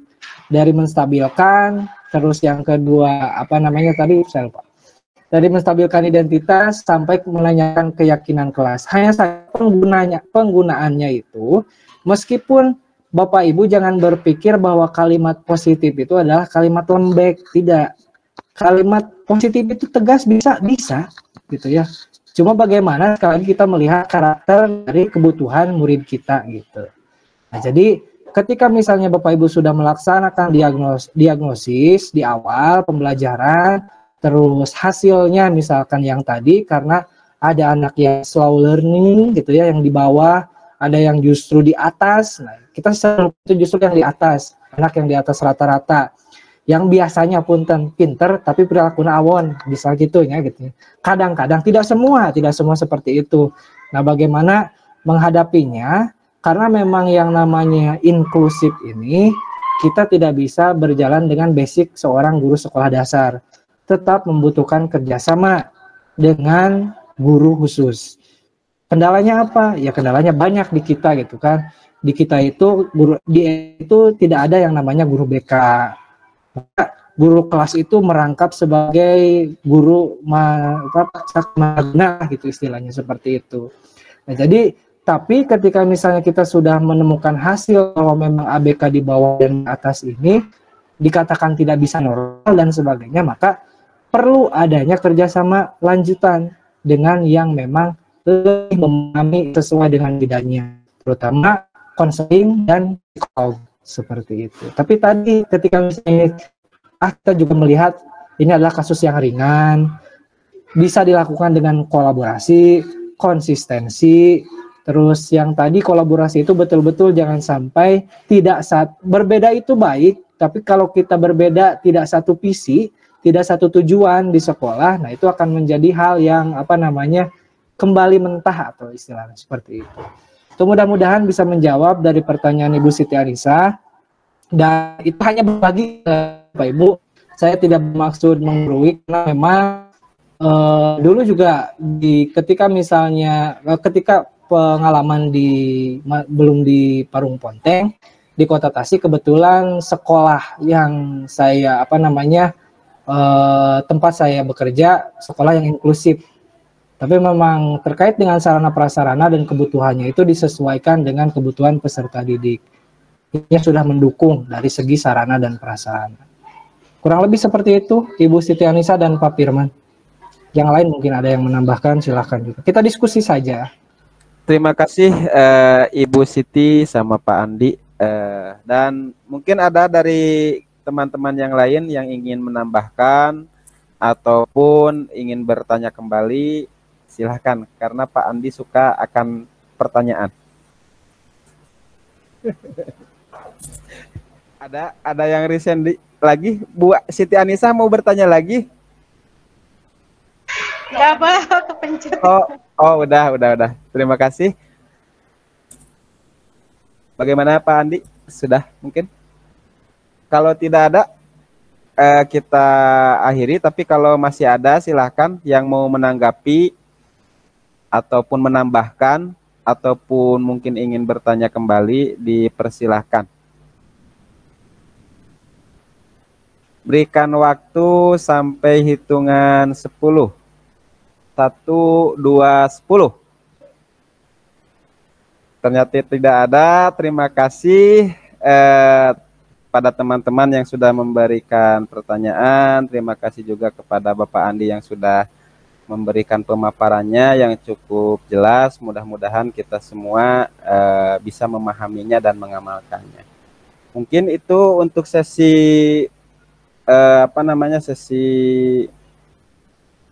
Dari menstabilkan, terus yang kedua dari menstabilkan identitas sampai menanyakan keyakinan kelas. Hanya saja penggunaannya itu, meskipun Bapak Ibu jangan berpikir bahwa kalimat positif itu adalah kalimat lembek, tidak. Kalimat positif itu tegas bisa gitu ya. Cuma bagaimana sekali kita melihat karakter dari kebutuhan murid kita gitu. Nah, jadi ketika misalnya Bapak Ibu sudah melaksanakan diagnosis di awal pembelajaran, terus hasilnya misalkan yang tadi karena ada anak yang slow learning gitu ya, yang di bawah, ada yang justru di atas. Nah, kita itu justru yang di atas, anak yang di atas rata-rata, yang biasanya punten pinter tapi perilaku awon, bisa gitu ya gitu. Kadang-kadang tidak semua seperti itu. Nah, bagaimana menghadapinya? Karena memang yang namanya inklusif ini kita tidak bisa berjalan dengan basic seorang guru sekolah dasar. Tetap membutuhkan kerjasama dengan guru khusus. Kendalanya apa? Ya kendalanya banyak di kita gitu kan. Di kita itu tidak ada yang namanya guru BK. Guru kelas itu merangkap sebagai guru magna gitu istilahnya seperti itu. Nah, jadi tapi ketika misalnya kita sudah menemukan hasil bahwa memang ABK di bawah dan atas ini dikatakan tidak bisa normal dan sebagainya, maka perlu adanya kerjasama lanjutan dengan yang memang lebih memahami sesuai dengan bidangnya, terutama konseling dan psikolog seperti itu. Tapi tadi ketika misalnya kita juga melihat ini adalah kasus yang ringan, bisa dilakukan dengan kolaborasi, konsistensi. Terus yang tadi kolaborasi itu betul-betul jangan sampai berbeda itu baik, tapi kalau kita berbeda tidak satu visi, tidak satu tujuan di sekolah, nah itu akan menjadi hal yang kembali mentah atau istilahnya seperti itu. Itu mudah-mudahan bisa menjawab dari pertanyaan Ibu Siti Anissa, dan itu hanya berbagi Bapak Ibu. Saya tidak bermaksud menggurui karena memang dulu juga ketika pengalaman belum di Parung Ponteng di Kota Tasik, kebetulan sekolah yang saya tempat saya bekerja sekolah yang inklusif. Tapi memang terkait dengan sarana prasarana dan kebutuhannya itu disesuaikan dengan kebutuhan peserta didik. Ini sudah mendukung dari segi sarana dan prasarana. Kurang lebih seperti itu, Ibu Siti Anissa dan Pak Firman. Yang lain mungkin ada yang menambahkan, silahkan juga. Kita diskusi saja. Terima kasih Ibu Siti sama Pak Andi. Dan mungkin ada dari teman-teman yang lain yang ingin menambahkan ataupun ingin bertanya kembali, silahkan. Karena Pak Andi suka akan pertanyaan. Ada yang resign lagi? Bu Siti Anissa mau bertanya lagi? Enggak apa, kepencet. Oh, udah. Terima kasih. Bagaimana Pak Andi? Sudah mungkin? Kalau tidak ada, kita akhiri. Tapi kalau masih ada, silahkan yang mau menanggapi ataupun menambahkan ataupun mungkin ingin bertanya kembali, dipersilahkan. Berikan waktu sampai hitungan 10. 1, 2, 10. Ternyata tidak ada. Terima kasih pada teman-teman yang sudah memberikan pertanyaan. Terima kasih juga kepada Bapak Andi yang sudah memberikan pemaparannya yang cukup jelas. Mudah-mudahan kita semua bisa memahaminya dan mengamalkannya. Mungkin itu untuk sesi sesi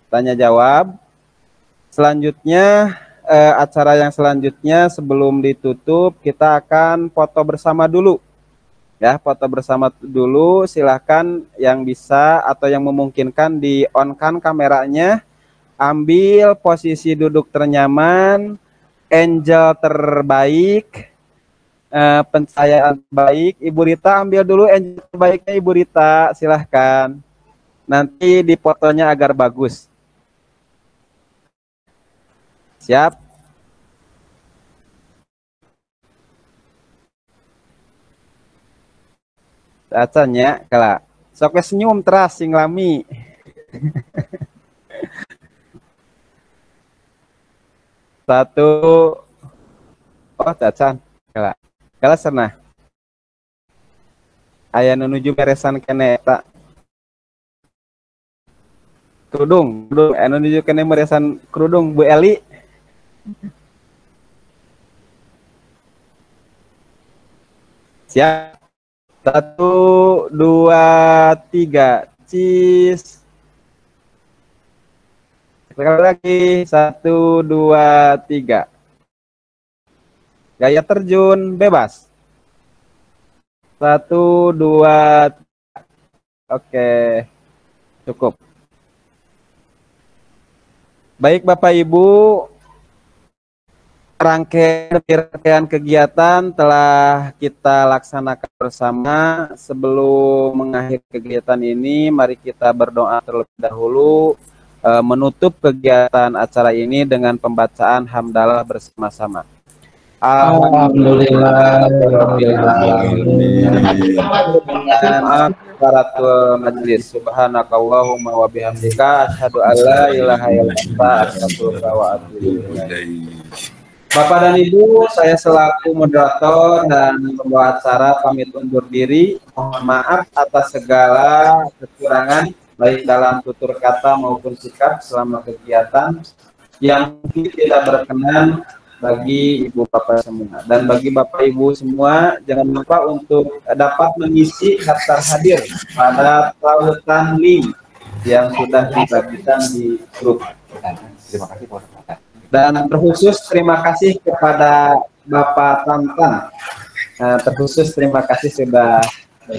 tanya jawab. Selanjutnya acara yang selanjutnya sebelum ditutup kita akan foto bersama dulu. Ya, foto bersama dulu. Silahkan yang bisa atau yang memungkinkan di on-kan kameranya. Ambil posisi duduk ternyaman, angel terbaik, pencahayaan baik. Ibu Rita ambil dulu angel terbaiknya Ibu Rita, silahkan. Nanti di fotonya agar bagus. Siap? Acanya kala. Sok senyum teras sing lami. Satu. Oh, tacan. Kala sana. Aya nuju beresan kene tak. Kerudung, anu nuju kene beresan kerudung Bu Eli. Siap. 1, 2, 3. Cheese. Sekali lagi. 1, 2, 3. Gaya terjun bebas. 1, 2, 3. Oke. Cukup. Baik Bapak Ibu, rangkaian kegiatan telah kita laksanakan bersama. Sebelum mengakhiri kegiatan ini, mari kita berdoa terlebih dahulu menutup kegiatan acara ini dengan pembacaan hamdalah bersama-sama. Alhamdulillah. Kafaratul majlis. Subhanakallahumma wa bihamdika asyhadu an la ilaha illa anta astaghfiruka wa atubu ilaik. Bapak dan Ibu, saya selaku moderator dan pembawa acara pamit undur diri. Mohon maaf atas segala kekurangan baik dalam tutur kata maupun sikap selama kegiatan yang mungkin tidak berkenan bagi Ibu Bapak semua. Dan bagi Bapak Ibu semua, jangan lupa untuk dapat mengisi daftar hadir pada tautan link yang sudah dibagikan di grup. Terima kasih. Dan terkhusus terima kasih kepada Bapak Tantan. Terkhusus terima kasih sudah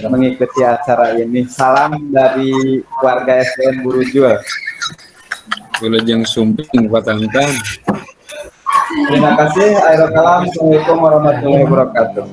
mengikuti acara ini. Salam dari warga SDN Burujul. Wilujeng sumping Pak Tantan. Terima kasih. Assalamualaikum warahmatullahi wabarakatuh.